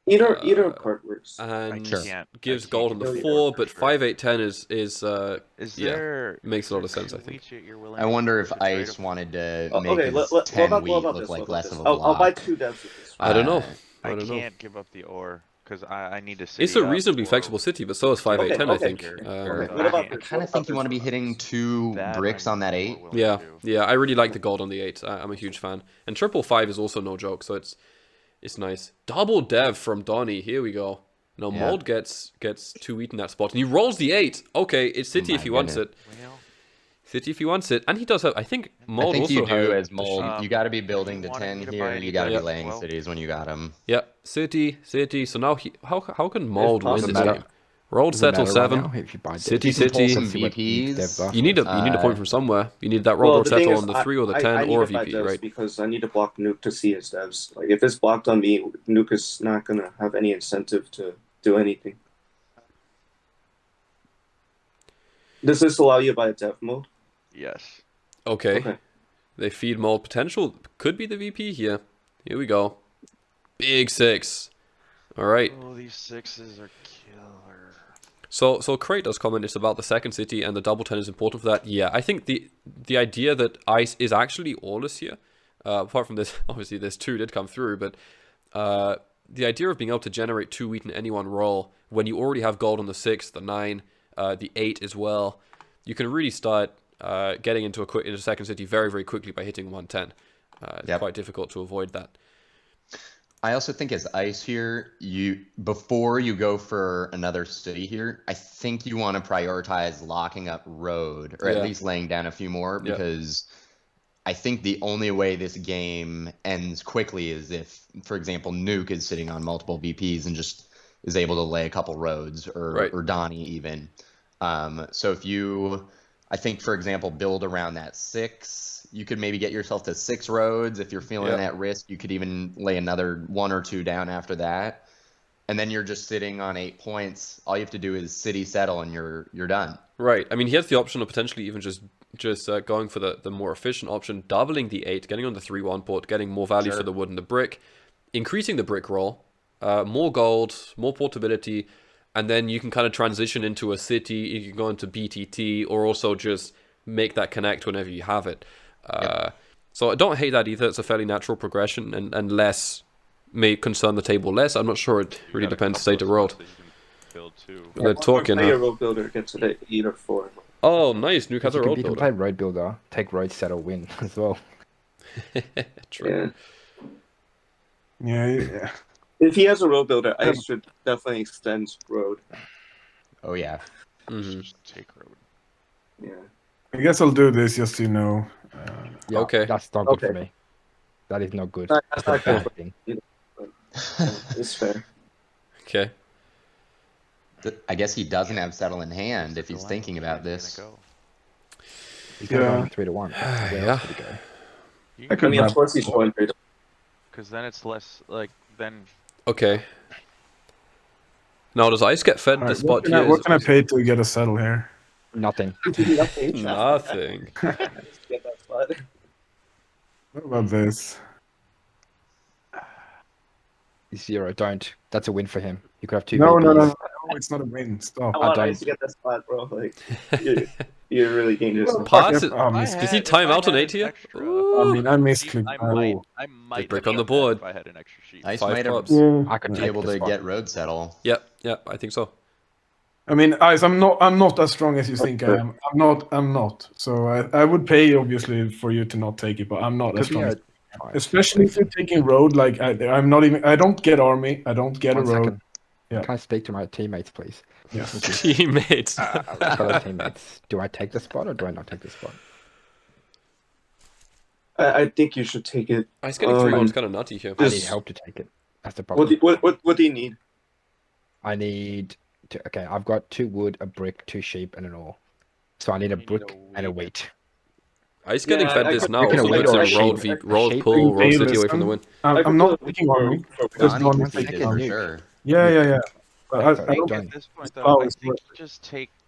Either card works. and Sure. I gives can't gold on get the the 4, for but sure. 5, 8, 10 is Is yeah, there makes a lot of is there sense, I two think. wheat you're willing I to- wonder if to trade Ice them? wanted to make Okay, his what 10 about wheat what look about like this? less of a I'll buy block. 2 devs with this. I don't know. Uh, I don't know. can't give up the ore because I need to. It's a reasonably flexible city, but so is 5, 8, Okay, 10, I okay, think. okay. Okay. What about I this? kind What of think about you want to this? be hitting 2 bricks on that 8. Yeah, yeah, I really like the gold on the 8. I'm a huge fan. And triple 5 is also no joke, so it's nice. Double dev from Donnie. Here we go. No, Yeah. Mold gets 2 wheat in that spot, and he rolls the 8. Okay, it's City My if he wants goodness. it. City if he wants it, and he does have. I think I Mold think also you do has as the mold. sheep. You got to be building you to wanted 10 me to here. buy You any got to be devs as laying well? cities when you got them. Yeah, City. So now how can Mold win possible. this Doesn't game? matter. Rolled Doesn't settle matter right 7. now if you buy City, devs. You can pull City. some Let's see what wheat devs VPs. are You need a first. point from somewhere. You need that rolled the settle thing is, on the 3 or the 10 I need or a to buy VP, devs right? because I need to block Nuke to see his devs. Like if it's blocked on me, Nuke is not gonna have any incentive to do anything. Does this allow you to buy a dev mode? Yes. Okay. Okay. They feed Mold potential. Could be the VP here. Here we go. Big 6. All right. Oh, these 6s are killer. So Crate does comment it's about the second city and the double 10 is important for that. Yeah, I think the idea that Ice is actually aweless here, apart from this, obviously this 2 did come through, but the idea of being able to generate 2 wheat in any one roll when you already have gold on the 6, the 9, the 8 as well, you can really start getting into a second city very, very quickly by hitting 110. It's quite difficult to avoid that. I also think as Ice here, before you go for another city here, I think you want to prioritize locking up road or at least laying down a few more because I think the only way this game ends quickly is if, for example, Nuke is sitting on multiple VPs and just is able to lay a couple roads or Donnie even. So if you, I think, for example, build around that 6, you could maybe get yourself to 6 roads. If you're feeling at risk, you could even lay another 1 or 2 down after that. And then you're just sitting on 8 points. All you have to do is city settle and you're done. Right. I mean, he has the option of potentially even just going for the more efficient option, doubling the 8, getting on the 3-1 port, getting more value for the wood and the brick, increasing the brick roll, more gold, more portability, and then you can kind of transition into a city. You can go into BTT or also just make that connect whenever you have it. So I don't hate that either. It's a fairly natural progression and less may concern the table less. I'm not sure. It really depends state of world. They're talking. Play a road builder gets it at 8 or 4. Oh, nice. Nuke has a road You can builder. play road builder, take road settle, win as well. True. Yeah. If he has a road builder, I should definitely extend road. Oh yeah. Just take road. Yeah. I guess I'll do this just to know. Yeah, Okay. That's not good for me. That is not good. That's not a bad good. thing. It's fair. Okay. I guess he doesn't have settle in hand if he's thinking about this. He's gonna go Yeah. on 3-1. Where Yeah. else would he go? I I could mean, of have- course he's going trade. Because then it's less like then. Okay. Now, does Ice get fed Alright, the spot what can I pay to get a settle here? Nothing. Nothing. Get that spot. What about this? 0. Don't. That's a win for him. You could have 2 No, VPs. no, it's not a win. Stop. I want don't. Ice to get that spot, bro. Like, you're really dangerous. Pass it. I missed. Does he time out on 8 here? I mean, I misclicked. I might brick have on the done that board. if I had an extra sheet. Ice 5 might have clubs. Yeah. I could be take able the to spot. get road settle. Yep, I think so. I mean, Ice, I'm not as strong as you think I am. I'm not. So I would pay obviously for you to not take it, but I'm not as Could be strong. a 5. Especially if you're taking road, like I'm not even. I don't get army. I don't get a 1 road. second. Yeah. Can I speak to my teammates, please? Yeah. Teammates. Fellow teammates. Do I take the spot or do I not take the spot? I think you should take it. Ice getting 3-1's kind of nutty here. I need Just- help to take it. That's the What problem. do you need? I need Okay, I've got 2 wood, a brick, 2 sheep, and an ore. So I need a You need brick a and a wheat. wheat. Ice getting Yeah, fed I this could- now I could also wait puts or in a sheep. Road sheep? Pool, Road Hey, City away from the win. listen, I'm not taking army. Because Donnie Donnie can One feed second, it for Nuke. sure. Yeah. But Wait, I sorry, don't Donnie. At this point, Plow though, I is think worth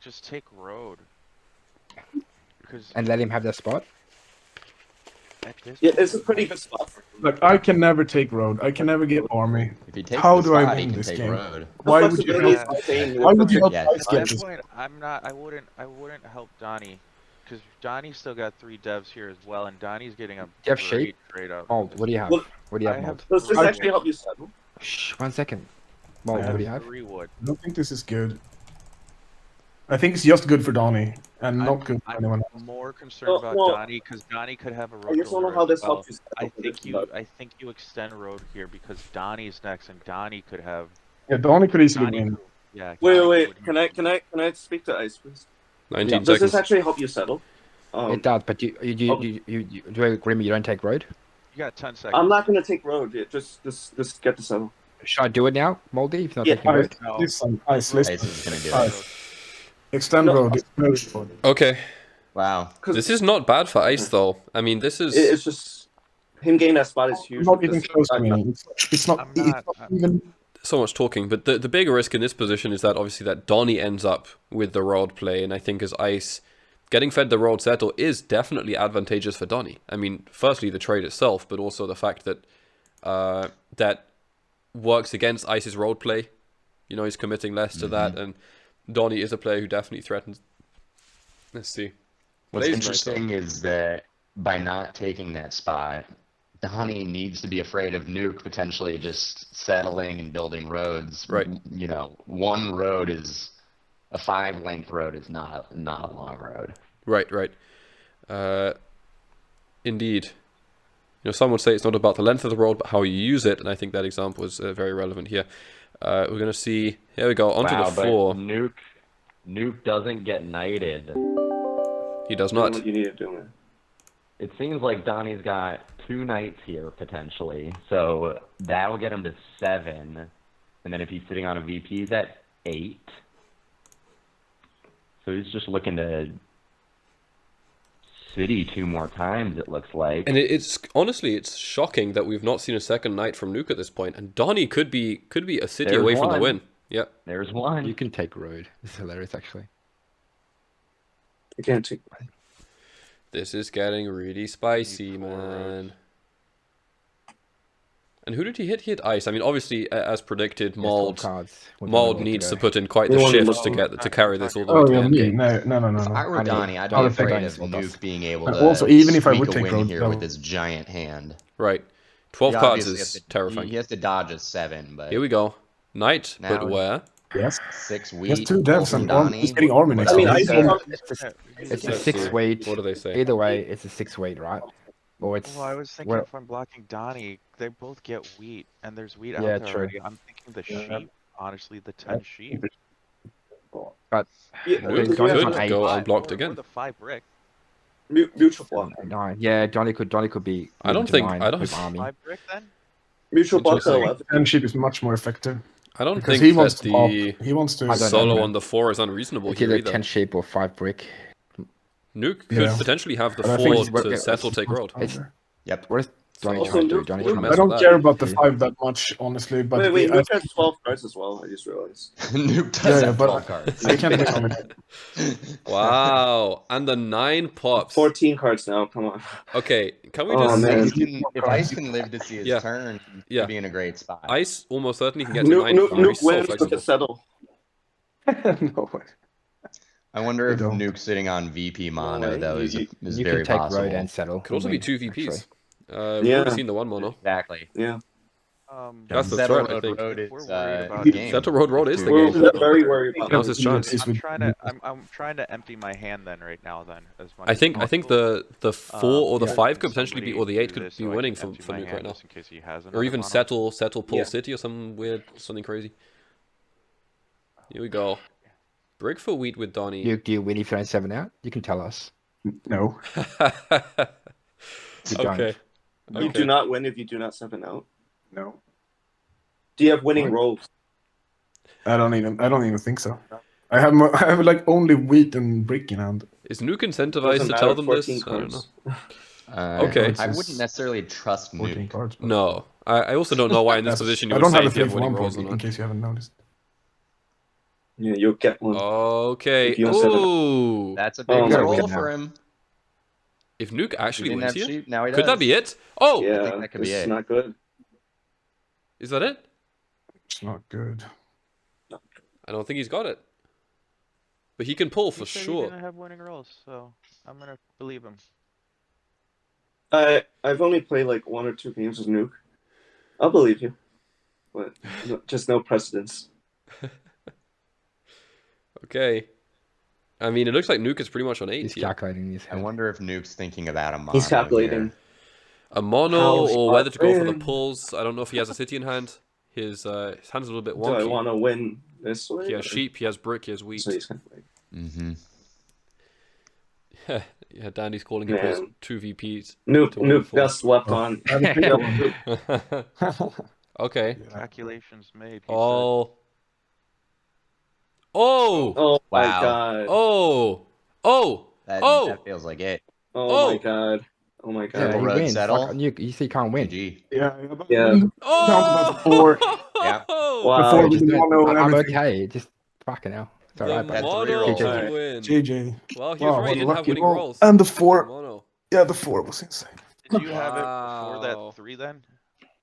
just take road. Because And let him have that spot. at this Yeah, point, it's a pretty good spot for him. Like, I can never take road. I can never get army. If he takes How the do I spot, he win can this take game? road. The Why would you flexibility help? is insane. Why would you help Yeah, Ice at get that this? point, I wouldn't help Donnie. Because Donnie's still got 3 devs here as well, and Donnie's getting a You have great sheep? trade up. Mold, what do you have? Well, What do you I have, have Mold? Does this 3 actually wood. help you settle? Shh, 1 second. Mold, I what do you I have? 3 wood. I don't think this is good. I think it's just good for Donnie and not good for I'm anyone else. more concerned Well, about well, Donnie because Donnie could have a I road just don't know builder how as this well. helps you settle for this, but I think you extend road here because Donnie's next, and Donnie could have. Yeah, Donnie could easily Donnie win. could, yeah. wait, Donnie wait, could wait. Can I speak to Ice, please? 19 Does seconds. this actually help you settle? It does, but you do you agree with me? You don't take road. You got 10 seconds. I'm not gonna take road. Just get the settle. Should I do it now, Moldy? If you're not Yeah, taking Ice, road. No. listen, Ice, Road- listen. Ice is gonna do road- it. Ice. Extend No. road. It's very short. Okay, Wow. this is not bad for Ice though. I mean, this is It's just him getting that spot is huge. Not with even this- close to me. It's not. I'm It's not- not even. so much talking, but the bigger risk in this position is that obviously that Donnie ends up with the road play, and I think as Ice getting fed the road settle is definitely advantageous for Donnie. I mean, firstly the trade itself, but also the fact that that works against Ice's road play. You know, he's committing less to that, and Donnie is a player who definitely threatens. Let's see. What's Plays interesting is that by not taking that spot, Donnie needs to be afraid of Nuke potentially just settling and building roads. Right. You know, one road is a 5-length road is not a long road. Right. Indeed. You know, some would say it's not about the length of the road, but how you use it, and I think that example is very relevant here. We're going to see... Here we go, onto Wow, the but 4. Nuke doesn't get knighted. He does doing not. what you need to do, man. It seems like Donnie's got 2 knights here, potentially. So that'll get him to 7. And then if he's sitting on a VP, he's at 8. So he's just looking to city 2 more times, it looks like. And it's honestly, it's shocking that we've not seen a second knight from Nuke at this point. And Donnie could be a city There's away from the one. win. Yeah. There's one. You can take road. This is hilarious, actually. I can't take. This is getting really spicy, Need 4 man. roads. And who did he hit? He hit Ice. I mean, obviously, as predicted, There's 12 Mold cards. What do you Mold want me needs to go? put in quite We the want to shifts look- to carry this all the way Oh to the yeah, end me. game. No. If I were I mean, Donnie, I'd I be don't think afraid Donnie's of with us. Nuke being able And to also, even if I sneak would a take win road, here though- with this giant hand. Right. 12 He cards obviously is has to- terrifying. He has to dodge a 7, but Here we go. Knight, Now- but where? Yes. 6 He has wheat. 2 all devs from and Donnie. he's getting army next I mean, time. Ice It's is on. It's a Let's 6 see. weight. What do they say? Either way, it's a 6 weight, right? Or it's Well, I was thinking well, if I'm blocking Donnie, they both get wheat, and there's wheat Yeah, out there true. already. I'm thinking the sheep. Honestly, the 10 sheep. but Yeah, Donnie's Nuke on could 8. go unblocked or again. the 5 brick. Mutual block. 9. Yeah, Donnie could be. I don't moving to think- 9 I don't- with army. 5 brick then? Mutual block to Interesting. 11. And sheep is much more effective I don't because think he wants that to pop. the He wants to I don't solo know. on the 4 is unreasonable It's here either either. 10 shape or 5 brick. Nuke could Yeah. potentially have the But I think 4 it's- to settle take road. Yep. What is Donnie Also, trying to do? Nuke- Donnie Nuke- trying mess I to... with don't that. care about the Yeah. 5 that much, honestly. But Wait, I, Nuke has 12 cards as well. I just realized. Nuke does Yeah, have but 12 cards. I can't win on it. Wow. And the 9 pops. 14 cards now. Come on. Okay, can we Oh, just man. If Ice can live to see his Yeah. turn, Yeah. he'd be in a great spot. Ice almost certainly can get to Nuke, 9 Nuke, here. He's Nuke so wins with flexible. a settle. No way. I wonder I if don't. Nuke sitting on VP mono, way. though, is You is You very can take possible. road and settle. Could also be 2 VPs. We've already Yeah. seen the 1 mono. Exactly. Yeah. That's the Settle threat, I road, think. road is We're worried the about game. Settle road is the We're game. very worried about Now's that. his chance. Is I'm with- trying to I'm trying to empty my hand then right now then as much I as think possible. the 4 or the yeah. 5 could potentially be, Somebody or the 8 do could this be so I winning can for empty my Nuke hand right now. just in case he has Or another even mono. settle pull Yeah. city or something crazy. Here we go. Brick for wheat with Donnie. Do you win if you don't 7 out? You can tell us. No. You don't. Okay. You Okay. do not win if you do not 7 out. No. Do you have winning What? rolls? I don't even think so. I have like only wheat and brick in hand. Is Nuke Doesn't incentivized to matter, tell them 14 this? I don't know. cards. Okay. I wouldn't necessarily trust 14 Nuke. cards. But No, I also don't know why in this That's- position I you would don't say have a if you have fifth winning one rolls or probably, in not. case you haven't noticed. Yeah, you'll get one. Okay. If you also have- Ooh. That's a Oh big my roll God. for him. If Nuke He actually didn't wins have here, sheep, now he could does. that be it? Oh, Yeah, think that could be this is it. not good. is that it? It's not good. I don't think he's got it. But he can pull for He said he sure. didn't have winning rolls, so I'm gonna believe him. I've only played like 1 or 2 games with Nuke. I'll believe you, but just no precedence. Okay. I mean, it looks like Nuke is pretty much on 8 He's here. calculating his I head. wonder if Nuke's thinking about a mono He's calculating. here. A mono How's or whether to go for the win? pulls. I don't know if he has a city in hand. His hand's a little bit Do I wonky. want to win this way? He has or- sheep, he has brick, he has wheat. So he's calculating. Mm-hmm. Yeah, Dandy's calling it was Man. 2 VPs. Nuke, To win Nuke four. got swept on. I have a fifth one. Okay. Yeah. Calculations made. He Oh. Oh. Oh my Wow. god. Oh. Oh. That, Oh. that feels like it. Oh my Oh. god. Oh my Yeah, god. Triple he road wins. settle. Fuck, you see, can't win. GG. Yeah. Yeah. Count about 4 Yeah. Wow. before we Just do do it. mono and I'm everything. okay. Just fucking hell. It's The alright, bro. Had 3 mono rolls. to Alright. win. JJ. Well, he was Wow, right. what He a didn't have lucky winning roll. rolls. And the The 4. mono. Yeah, the 4 was insane. Did you have it before Wow. that 3 then?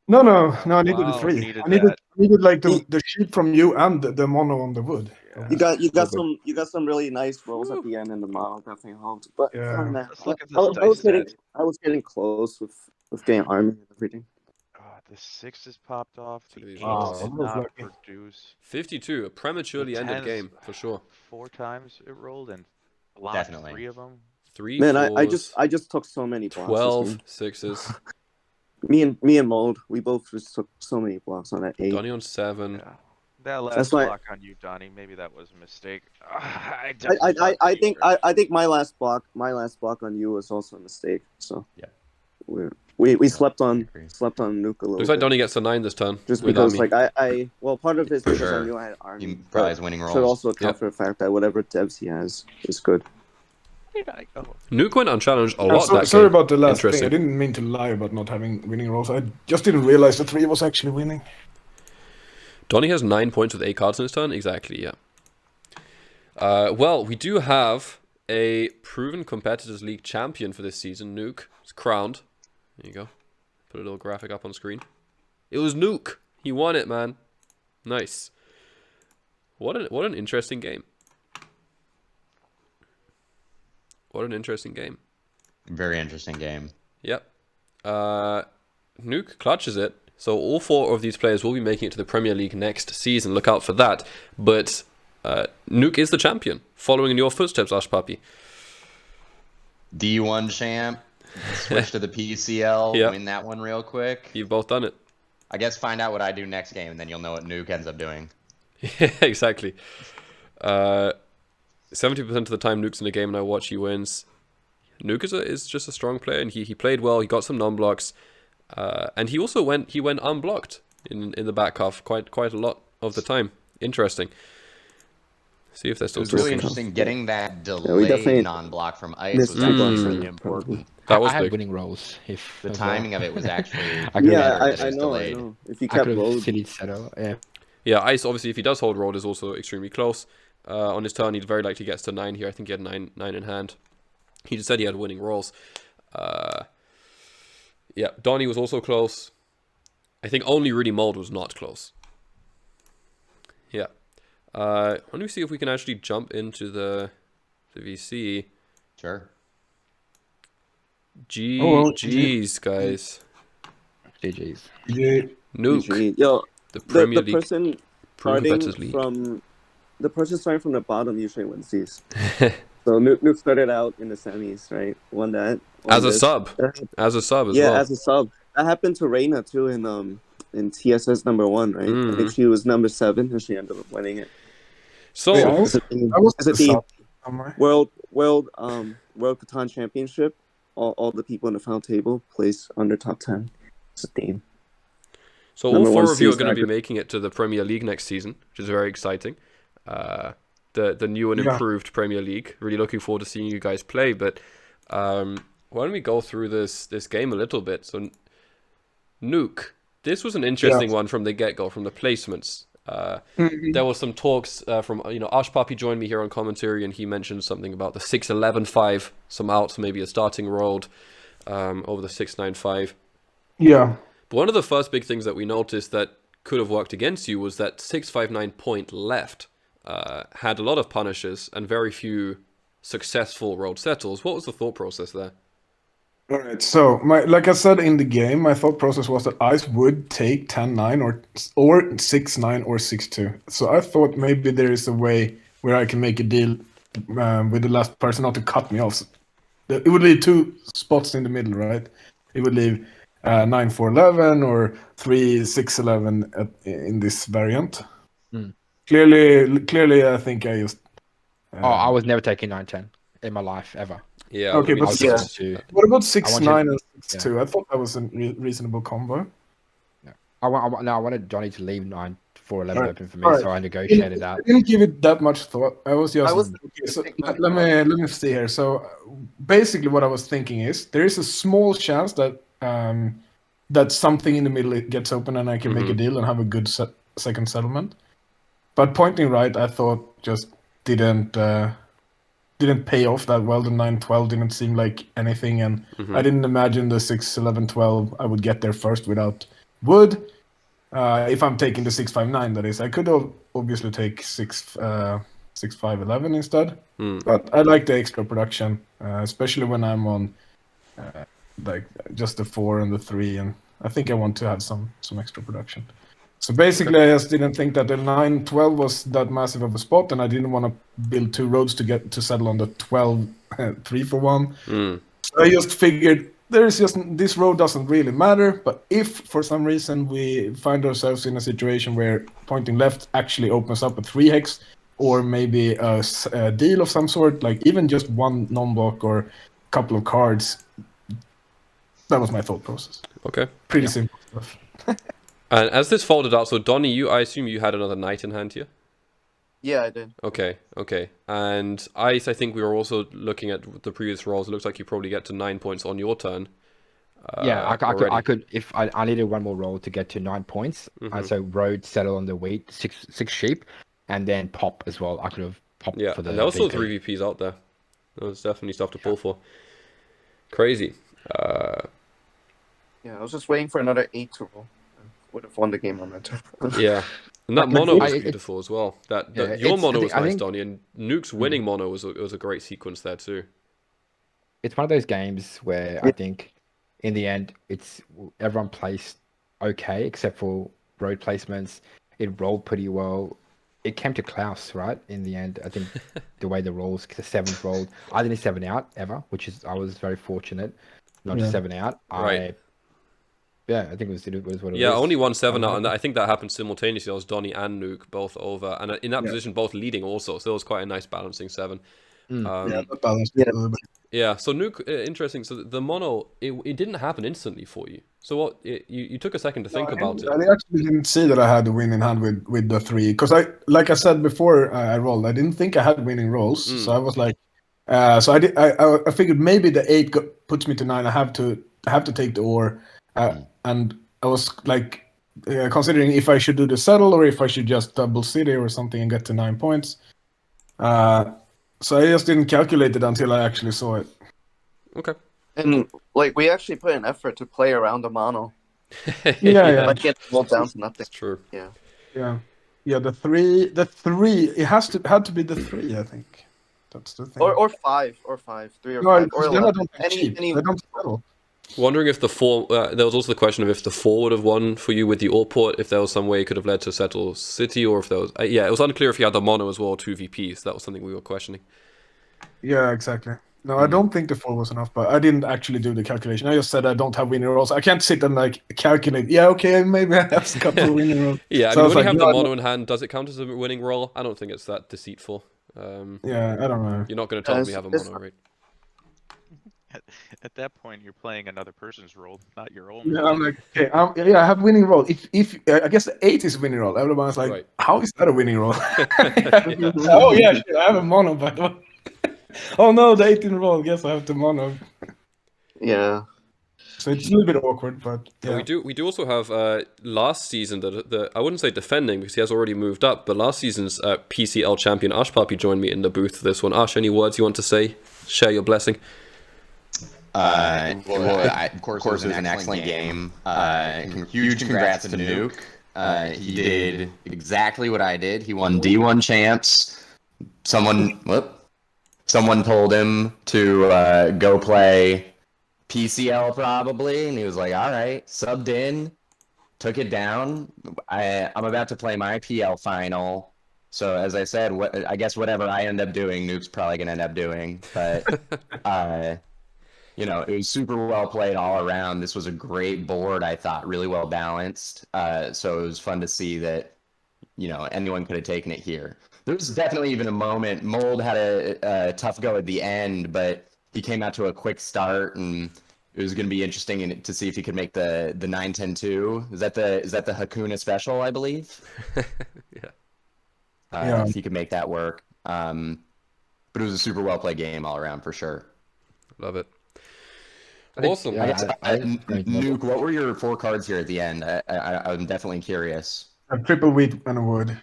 No, I needed Wow. the 3. Needed I needed that. like the sheet from you and the mono on the wood. Yeah. You got Good. some really nice rolls at the end in the model. Definitely helped. But Yeah. Let's look at this I was dice getting stat. close with getting army and everything. The 6s popped off. Look at The these 8s rolls. did Wow, that was not lucky. produce. 52. A prematurely The ended 10s, game, for sure. 4 times it rolled and blocked Definitely. 3 of them. 3 Man, fours, I just took so many blocks. 12 sixes. Me and Mold, we both just took so many blocks on that 8. Donnie on 7. Yeah. That last That's why- block on you, Donnie, maybe that was a mistake. I think my last block on you was also a mistake. So Yeah. we slept on agree. Nuke a little Looks like bit. Donnie gets a 9 this turn. Just with because Ami. like I well part of it is because Sure. I knew I had army. He but probably has winning should rolls. also account Yep. for the fact that whatever devs he has is good. Nuke went unchallenged a I'm lot that sorry game. about the last thing. Interesting. I didn't mean to lie about not having winning rolls. I just didn't realize the 3 was actually winning. Donnie has 9 points with 8 cards in his turn. Exactly, yeah. Well, we do have a proven Competitors League champion for this season. Nuke is crowned. There you go. Put a little graphic up on screen. It was Nuke. He won it, man. Nice. What an interesting game. What an interesting game. Very interesting game. Yep. Nuke clutches it. So all 4 of these players will be making it to the Premier League next season. Look out for that. But Nuke is the champion, following in your footsteps, Ushpuppy. D1 champ. Switch to the PCL. Yep. Win that one real quick. You've both done it. I guess find out what I do next game, and then you'll know what Nuke ends up doing. Yeah, exactly. 70% of the time Nuke's in a game and I watch, he wins. Nuke is just a strong player, and he played well. He got some non-blocks. And he also went unblocked in the back half quite a lot of the time. Interesting. See if they're It still was really talking. interesting getting that we delayed definitely non-block from Ice missed was two actually blocks, really probably. important. That was I had big. winning rolls. If The as well. timing of it was actually I could Yeah, better that it I was know, delayed. I know. If you I kept could have load, silly settle. Yeah. Yeah, Ice, obviously, if he does hold road, is also extremely close. On his turn, he very likely gets to 9 here. I think he had 9 in hand. He just said he had winning rolls. Yeah, Donnie was also close. I think only Rudy Mold was not close. Yeah. Let me see if we can actually jump into the VC. Sure. GG's, guys. GG's. Yeah. Nuke, yo, the Premier the League, person Proven starting Competitors League. from the bottom usually wins these. So Nuke started out in the semis, right? Won that. As a sub. As a sub as well. As a sub. That happened to Reina too in TSS number 1, right? I think she was number 7 and she ended up winning it. So, Wait, It's a team, I was it's a the team sub somewhere. World Catan Championship. All the people in the final table place under top 10. It's a team. So all Number four one of you are season going to be aggregate. making it to the Premier League next season, which is very exciting. The new and Yeah. improved Premier League. Really looking forward to seeing you guys play. But why don't we go through this game a little bit? So Nuke, this was an interesting one from the get-go, from the placements. There was some talks from Ushpuppy joined me here on commentary, and he mentioned something about the 6-11-5, some outs, maybe a starting rolled over the 6-9-5. Yeah. But one of the first big things that we noticed that could have worked against you was that 6-5-9 point left had a lot of punishes and very few successful road settles. What was the thought process there? All right. So, like I said in the game, my thought process was that Ice would take 10-9 or 6-9 or 6-2. So I thought maybe there is a way where I can make a deal with the last person not to cut me off. It would leave two spots in the middle, right? It would leave 9-4-11 or 3-6-11 in this variant. Clearly, I think I just. I was never taking 9-10 in my life ever. Yeah, Okay, but what about 6-9 and 6-2? I thought that was a reasonable combo. I wanted Johnny to leave 9-4-11 Right. open for me, Alright. so I negotiated that. I didn't give it that much thought. I was just. I was Okay, so thinking let me see here. So basically, what I was thinking is there is a small chance that that something in the middle gets open and I can make a deal and have a good second settlement. But pointing right, I thought just didn't pay off that well. The 9-12 didn't seem like anything, and I didn't imagine the 6-11-12 I would get there first without wood. If I'm taking the 6-5-9, that is, I could obviously take 6-5-11 instead. But I like the extra production, especially when I'm on like just the 4 and the 3, and I think I want to have some extra production. So basically, I just didn't think that the 9-12 was that massive of a spot, and I didn't want to build two roads to settle on the 12 3-for-1. So I just figured this road doesn't really matter, but if for some reason we find ourselves in a situation where pointing left actually opens up a 3-hex, or maybe a deal of some sort, like even just one non-block or a couple of cards, that was my thought process. Okay. Pretty simple stuff. And as this folded out, so Donnie, I assume you had another knight in hand here? Yeah, I did. Okay. And Ice, I think we were also looking at the previous rolls. It looks like you probably get to 9 points on your turn. I could if I needed one more roll to get to 9 points. So road, settle on the wheat, six sheep, and then pop as well. I could have popped for the. And there was still VP. 3 VPs out there. There was definitely stuff to pull for. Crazy. Yeah, I was just waiting for another 8 to roll. I would have won the game on that turn. Yeah. And that mono was beautiful as well. Your mono was nice, think, Donnie, and Nuke's winning mono was a great sequence there too. It's one of those games where I think, in the end, everyone placed okay except for road placements. It rolled pretty well. It came to Klaus, right? In the end, I think the way the rolls, the 7s rolled. I didn't 7 out ever, I was very fortunate. Not to 7 out. Right. I think it was what it was. Yeah, only 1 7 out, and I think that happened simultaneously. It was Donnie and Nuke both over, and in that position, both leading also. So it was quite a nice balancing 7. That balanced Yeah. a little bit. Yeah, so Nuke, interesting. So the mono, it didn't happen instantly for you. So what? You took a second to think about it. I actually didn't see that I had a win in hand with the 3, because like I said before I rolled, I didn't think I had winning rolls. So I was like, so I figured maybe the 8 puts me to 9. I have to take the ore, and I was like considering if I should do the settle or if I should just double city or something and get to 9 points. So I just didn't calculate it until I actually saw it. Okay. And like we actually put an effort to play around the mono. Yeah. But get rolled down to nothing. That's true. Yeah. The 3, it had to be the 3, I think. That's the thing. Or 5, 3 or No, 5, or then I 11. don't take cheap. I don't settle. Wondering if the 4, there was also the question of if the 4 would have won for you with the ore port, if there was some way it could have led to settle city, or if there was, it was unclear if you had the mono as well, 2 VPs. That was something we were questioning. Yeah, exactly. No, I don't think the 4 was enough, but I didn't actually do the calculation. I just said I don't have winning rolls. I can't sit and like calculate. Yeah, okay, maybe I have a couple of winning rolls. Yeah, I So mean, was when you like, have no, the mono in hand, does it count as a winning roll? I don't think it's that deceitful. Yeah, I don't know. You're not going to tell me you have a mono, right? At that point, you're playing another person's role, not your own. Yeah, I'm like, okay, yeah, I have winning roll. If I guess the 8 is winning roll, everyone's like, Right. how is that a winning roll? Oh yeah, shit, I have a mono, but oh no, the 18 roll. Guess I have the mono. Yeah. So it's a little bit awkward, but But yeah. we do also have last season the I wouldn't say defending because he has already moved up, but last season's PCL champion Ushpuppy joined me in the booth for this one. Ush, any words you want to say? Share your blessing. Of course, it was an excellent game. Huge congrats to Nuke. He did exactly what I did. He won D1 champs. Someone told him to go play PCL probably, and he was like, "All right," subbed in, took it down. I'm about to play my PL final. So as I said, I guess whatever I end up doing, Nuke's probably gonna end up doing. But it was super well played all around. This was a great board, I thought, really well balanced. So it was fun to see that, anyone could have taken it here. There was definitely even a moment. Mold had a tough go at the end, but he came out to a quick start, and it was going to be interesting to see if he could make the 9-10-2. Is that the Hakuna special, I believe? Yeah. If he could make that work. But it was a super well played game all around for sure. Love it. think- Awesome. yeah, Nuke, what were your 4 cards here at the end? I'm definitely curious. A triple wheat and a wood.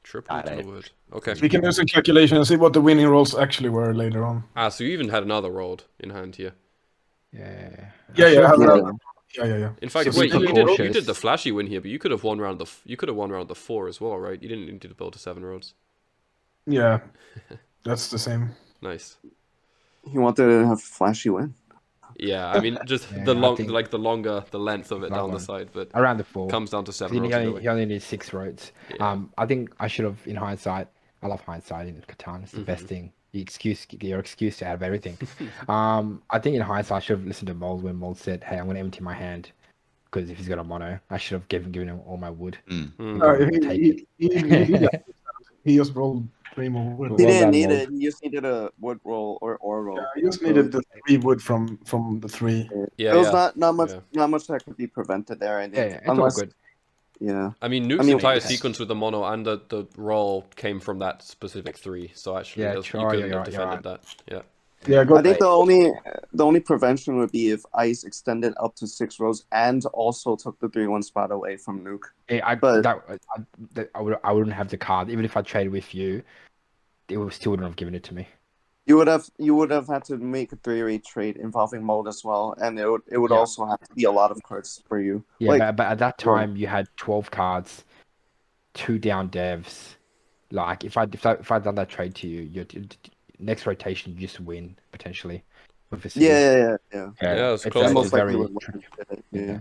Triple Got to the it. wood. Okay. We can do some calculation and see what the winning rolls actually were later on. So you even had another rolled in hand here. Yeah. Yeah, yeah, I have Yeah. another. Yeah. In fact, So wait, super you did cautious. the flashy win here, but you could have won round the 4 as well, right? You didn't need to build to 7 roads. Yeah, that's the same. Nice. He wanted to have flashy win. Yeah, I mean just Yeah, the I think- the length of it That down the one. side, but Around the 4. comes down to 7 He roads only, either way. he only needs 6 roads. Yeah. I think I should have, in hindsight, I love hindsight in Catan. It's the best thing. Your excuse to have everything. I think in hindsight, I should have listened to Mold when Mold said, "Hey, I'm going to empty my hand because if he's got a mono, I should have given him all my wood." Take He just rolled 3 more wood. He Well didn't done, need Mold. it. He just needed a wood roll or ore roll. He just needed the 3 wood from the 3. Yeah, There was yeah. not much Yeah. not much that could be prevented there. I think. Yeah, it's all good. Yeah. I mean, Nuke's mean, entire it's- sequence with the mono and the roll came from that specific 3, so actually Yeah, you sure, couldn't you're have right, defended that. Yeah. Yeah, go. I think the only prevention would be if Ice extended up to 6 rows and also took the 3-1 spot away from Nuke. I wouldn't have the card. Even if I traded with you, still wouldn't have given it to me. You would have had to make a 3-8 trade involving Mold as well, and it would Yeah. also have to be a lot of cards for you. Yeah, Like, but at that time you had 12 cards, 2 down devs. Like if I'd done that trade to you, your next rotation you just win potentially. With a city. yeah. Yeah, it's it's close. it's Most likely very would tricky. yeah.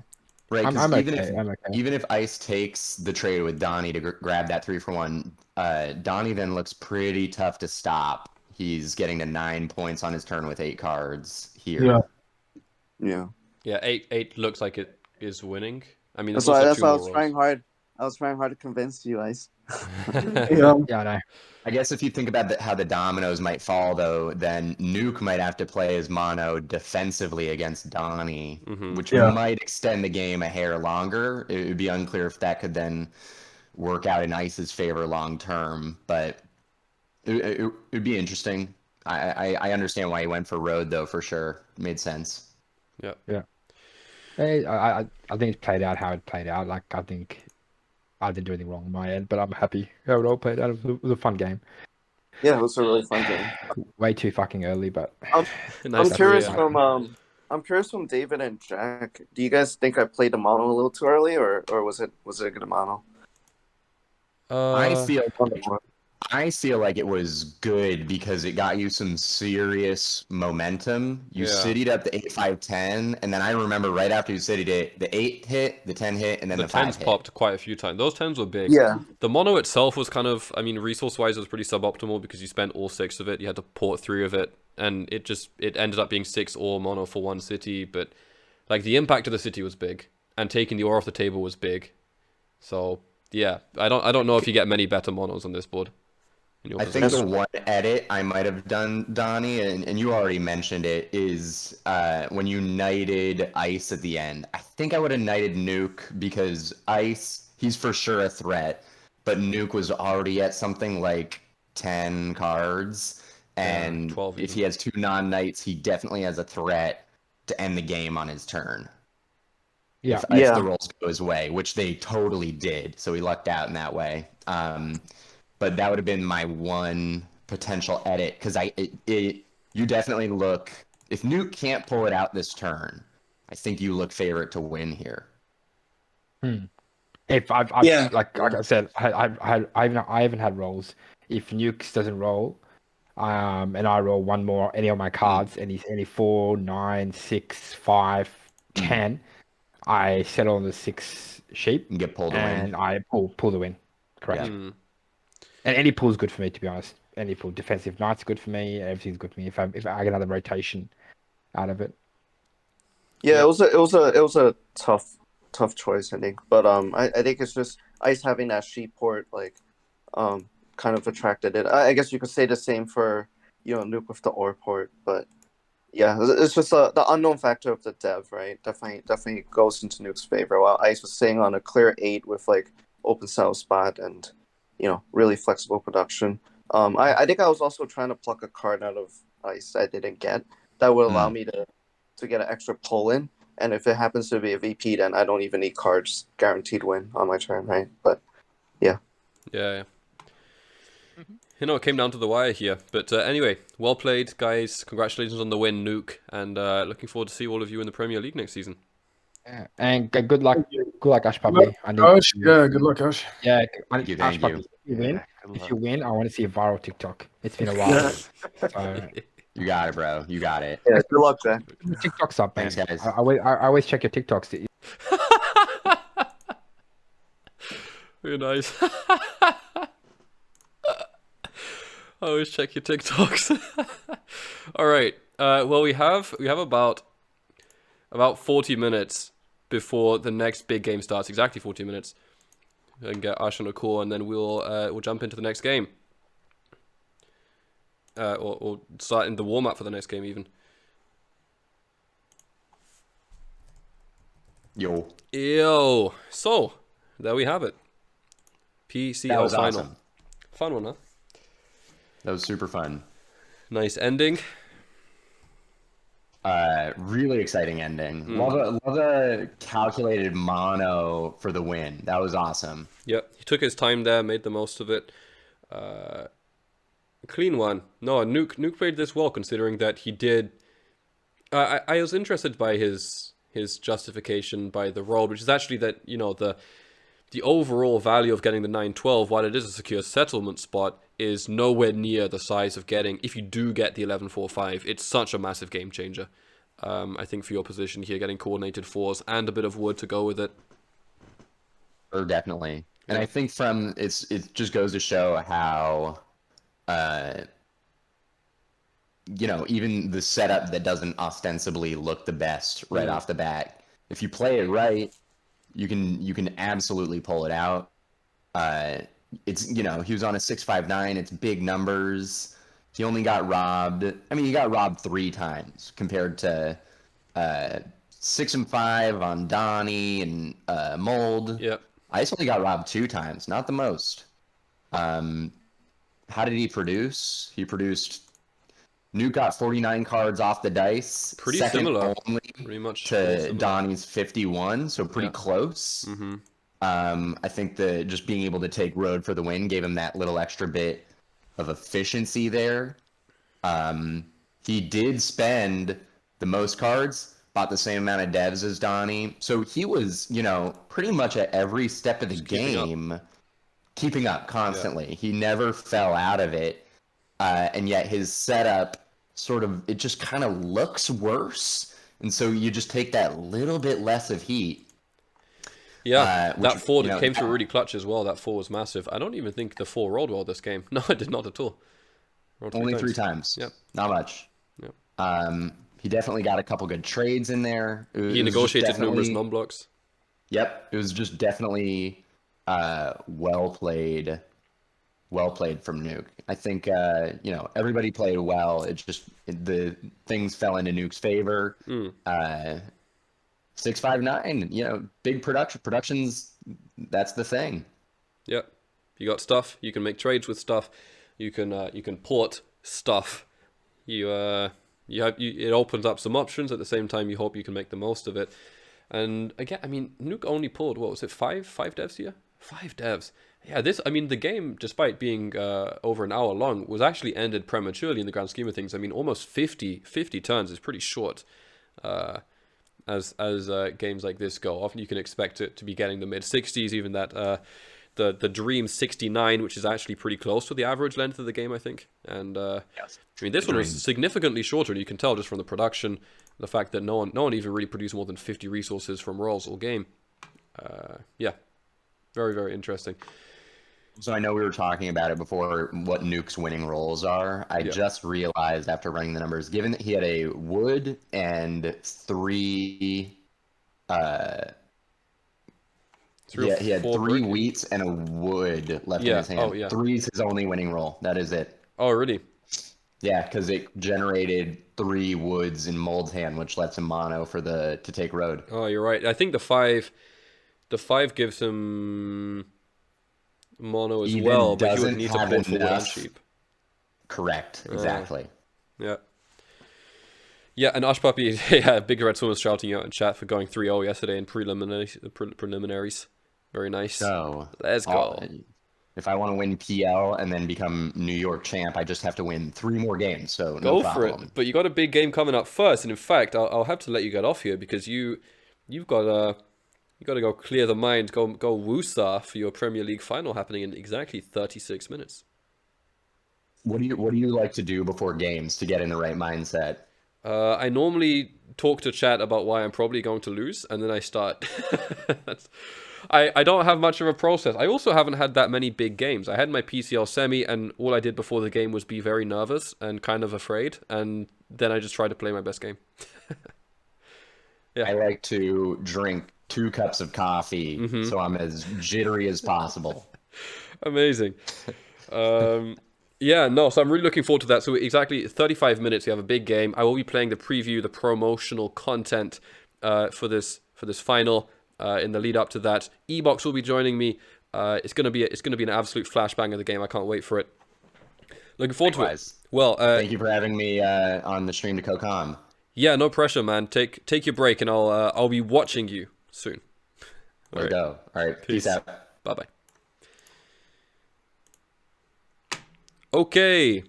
Right, 'cause I'm even okay. if I'm okay. even if Ice takes the trade with Donnie to grab that 3-for-1, Donnie then looks pretty tough to stop. He's getting to 9 points on his turn with 8 cards here. Yeah. Yeah. Yeah, 8 looks like it is winning. I mean, That's there's why also 2 I more was trying rolls. hard. I was trying hard to convince you guys. Yeah. Yeah, I know. I guess if you think about how the dominoes might fall, though, then Nuke might have to play his mono defensively against Donnie, which Yeah. might extend the game a hair longer. It would be unclear if that could then work out in Ice's favor long term, but it would be interesting. I understand why he went for Road, though, for sure. It made sense. Yeah. Hey, I think it's played out how it played out. Like I think I didn't do anything wrong on my end, but I'm happy how it all played out. It was a fun game. Yeah, it was a really fun game. Way too fucking early, but Nice I'm curious three, I'm curious from David and Jack. Do you guys think I played the mono a little too early, or was it a good mono? I feel like it was good because it got you some serious momentum. You Yeah. citied up the 8-5-10, and then I remember right after you citied it, the 8 hit, the 10 hit, and then the the 5 10s hit. popped quite a few times. Those 10s were big. Yeah. The mono itself was kind of, I mean, resource-wise, it was pretty suboptimal because you spent all 6 of it. You had to port 3 of it, and it ended up being 6 ore mono for 1 city. But like the impact of the city was big, and taking the ore off the table was big. So yeah, I don't know if you get many better monos on this board. in your I think position. the one edit I might have done, Donnie, and you already mentioned it, is when you knighted Ice at the end. I think I would have knighted Nuke because Ice, he's for sure a threat, but Nuke was already at something like 10 cards, and 12 if even. he has 2 non-knights, he definitely has a threat to end the game on his turn. Yeah. If Yeah. the rolls go his way, which they totally did, so he lucked out in that way. But that would have been my one potential edit because you definitely look, if Nuke can't pull it out this turn, I think you look favorite to win here. If I've Yeah. like I said, I haven't had rolls. If Nukes doesn't roll, and I roll one more any of my cards, any 4, 9, 6, 5, 10, I settle on the 6 sheep And get pulled and away. I pull the win. Correct. Yeah. Mm. And any pull is good for me, to be honest. Any pull, defensive knight's good for me. Everything's good for me if I get another rotation out of it. Yeah, Yep. it was a tough choice, I think. But I think it's just Ice having that sheep port kind of attracted it. I guess you could say the same for Nuke with the ore port, but yeah, it's just the unknown factor of the dev, right? Definitely goes into Nuke's favor. While Ice was sitting on a clear 8 with like open cell spot and really flexible production. I think I was also trying to pluck a card out of Ice I didn't get that would allow me to get an extra pull in. And if it happens to be a VP, then I don't even need cards, guaranteed win on my turn, right? But yeah. Yeah. It came down to the wire here. But anyway, well played, guys. Congratulations on the win, Nuke. And looking forward to see all of you in the Premier League next season. Yeah. And good luck, Ushpuppy. I need Gosh, yeah, good luck, Ash. Yeah, Thank you. Ushpuppy. If you win, Yeah, good if luck. you win, I want to see a viral TikTok. It's been a while. So You got it, bro. You got it. Yeah, good luck, Zach. TikTok's up, man. Thanks, guys. I always check your TikToks. Very nice. Always check your TikToks. All right. Well, we have about 40 minutes before the next big game starts. Exactly 40 minutes. And get Ash on a call, and then we'll jump into the next game. Or start in the warm up for the next game even. Yo. So there we have it. PCL That was final. awesome. Fun one, huh? That was super fun. Nice ending. Really exciting ending. Love a calculated mono for the win. That was awesome. Yep, he took his time there, made the most of it. Clean one. No, Nuke played this well, considering that he did. I was interested by his justification by the roll, which is actually that the overall value of getting the 912, while it is a secure settlement spot, is nowhere near the size of getting, if you do get the 1145, it's such a massive game changer. I think for your position here, getting coordinated 4s and a bit of wood to go with it. Oh, definitely. And I think it just goes to show how, even the setup that doesn't ostensibly look the best right off the bat, if you play it right, you can absolutely pull it out. It's he was on a 659. It's big numbers. He only got robbed. I mean, he got robbed 3 times compared to 6 and 5 on Donnie and Mold. Yep. Ice only got robbed 2 times, not the most. How did he produce? He produced. Nuke got 49 cards off the dice. Pretty second similar. only Pretty much to similar. Donnie's 51, so pretty close. Mm-hmm. I think just being able to take road for the win gave him that little extra bit of efficiency there. He did spend the most cards, bought the same amount of devs as Donnie, so he was, pretty much at every step of the game, keeping up constantly. Yeah. He never fell out of it, and yet his setup it just kind of looks worse, and so you just take that little bit less of heat. Yeah, that 4 came through really clutch as well. That 4 was massive. I don't even think the 4 rolled well this game. No, it did not at all. Only 3 times. Yep. Not much. Yep. He definitely got a couple good trades in there. He negotiated numerous non-blocks. Yep. It was just definitely well played well played from Nuke. I think you know, everybody played well. It just the things fell into Nuke's favor. 659, you know, big productions. That's the thing. Yeah, you got stuff. You can make trades with stuff. You can port stuff. It opens up some options. At the same time, you hope you can make the most of it. And again, I mean, Nuke only pulled, what was it, five devs here? 5 devs. Yeah, the game, despite being over an hour long, was actually ended prematurely in the grand scheme of things. I mean, almost 50 turns is pretty short. As games like this go, often you can expect it to be getting the mid 60s, even that the Dream 69, which is actually pretty close to the average length of the game, I think. And Yes. I mean, this one was significantly shorter, and you can tell just from the production, the fact that no one even really produced more than 50 resources from rolls all game. Yeah, very, very interesting. So I know we were talking about it before, what Nuke's winning rolls are. I just realized after running the numbers, given that he had a wood and 3 he had 3 wheats and a wood left in his hand. Oh, yeah. 3 is his only winning roll. That is it. Oh, really? Yeah, because it generated 3 woods in Mold's hand, which lets him mono to take road. Oh, you're right. I think the 5 gives him mono as well, but he would need to port for wood and sheep. Correct, exactly. Yeah. Yeah, and Ushpuppy, yeah, Big Red Swim was shouting you out in chat for going 3-0 yesterday in preliminaries. Very nice. So let's go. If I want to win PL and then become New York champ, I just have to win 3 more games. So no go problem. for it. But you got a big game coming up first, and in fact, I'll have to let you get off here because you've got to go clear the mind, go Wusa for your Premier League final happening in exactly 36 minutes. What do you like to do before games to get in the right mindset? I normally talk to chat about why I'm probably going to lose, and then I start. I don't have much of a process. I also haven't had that many big games. I had my PCL semi, and all I did before the game was be very nervous and kind of afraid, and then I just tried to play my best game. Yeah. I like to drink 2 cups of coffee, so I'm as jittery as possible. Amazing. Yeah, no, so I'm really looking forward to that. So exactly 35 minutes, we have a big game. I will be playing the preview, the promotional content for this final in the lead up to that. Ebox will be joining me. It's gonna be an absolute flashbang of the game. I can't wait for it. Looking forward to it. Well, thank you for having me on the stream to CoCom. Yeah, no pressure, man. Take your break, and I'll be watching you soon. There we go. All right, peace out. Bye bye. Okay,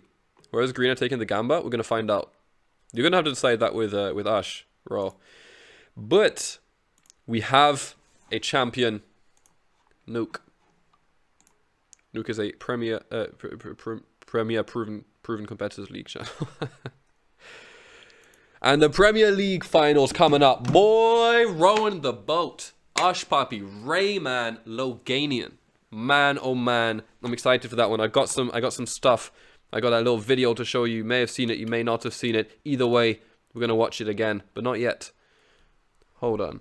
where's Greener taking the Gamba? We're gonna find out. You're gonna have to decide that with Ash, Raw. But we have a champion, Nuke. Nuke is a premier proven competitive league channel. And the Premier League finals coming up. Boy, rowing the boat. Ushpuppy, Rayman, Loganian. Man, oh man, I'm excited for that one. I got some stuff. I got that little video to show you. You may have seen it, you may not have seen it. Either way, we're gonna watch it again, but not yet. Hold on.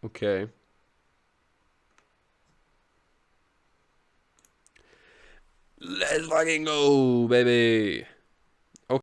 Okay. Let's fucking go, baby.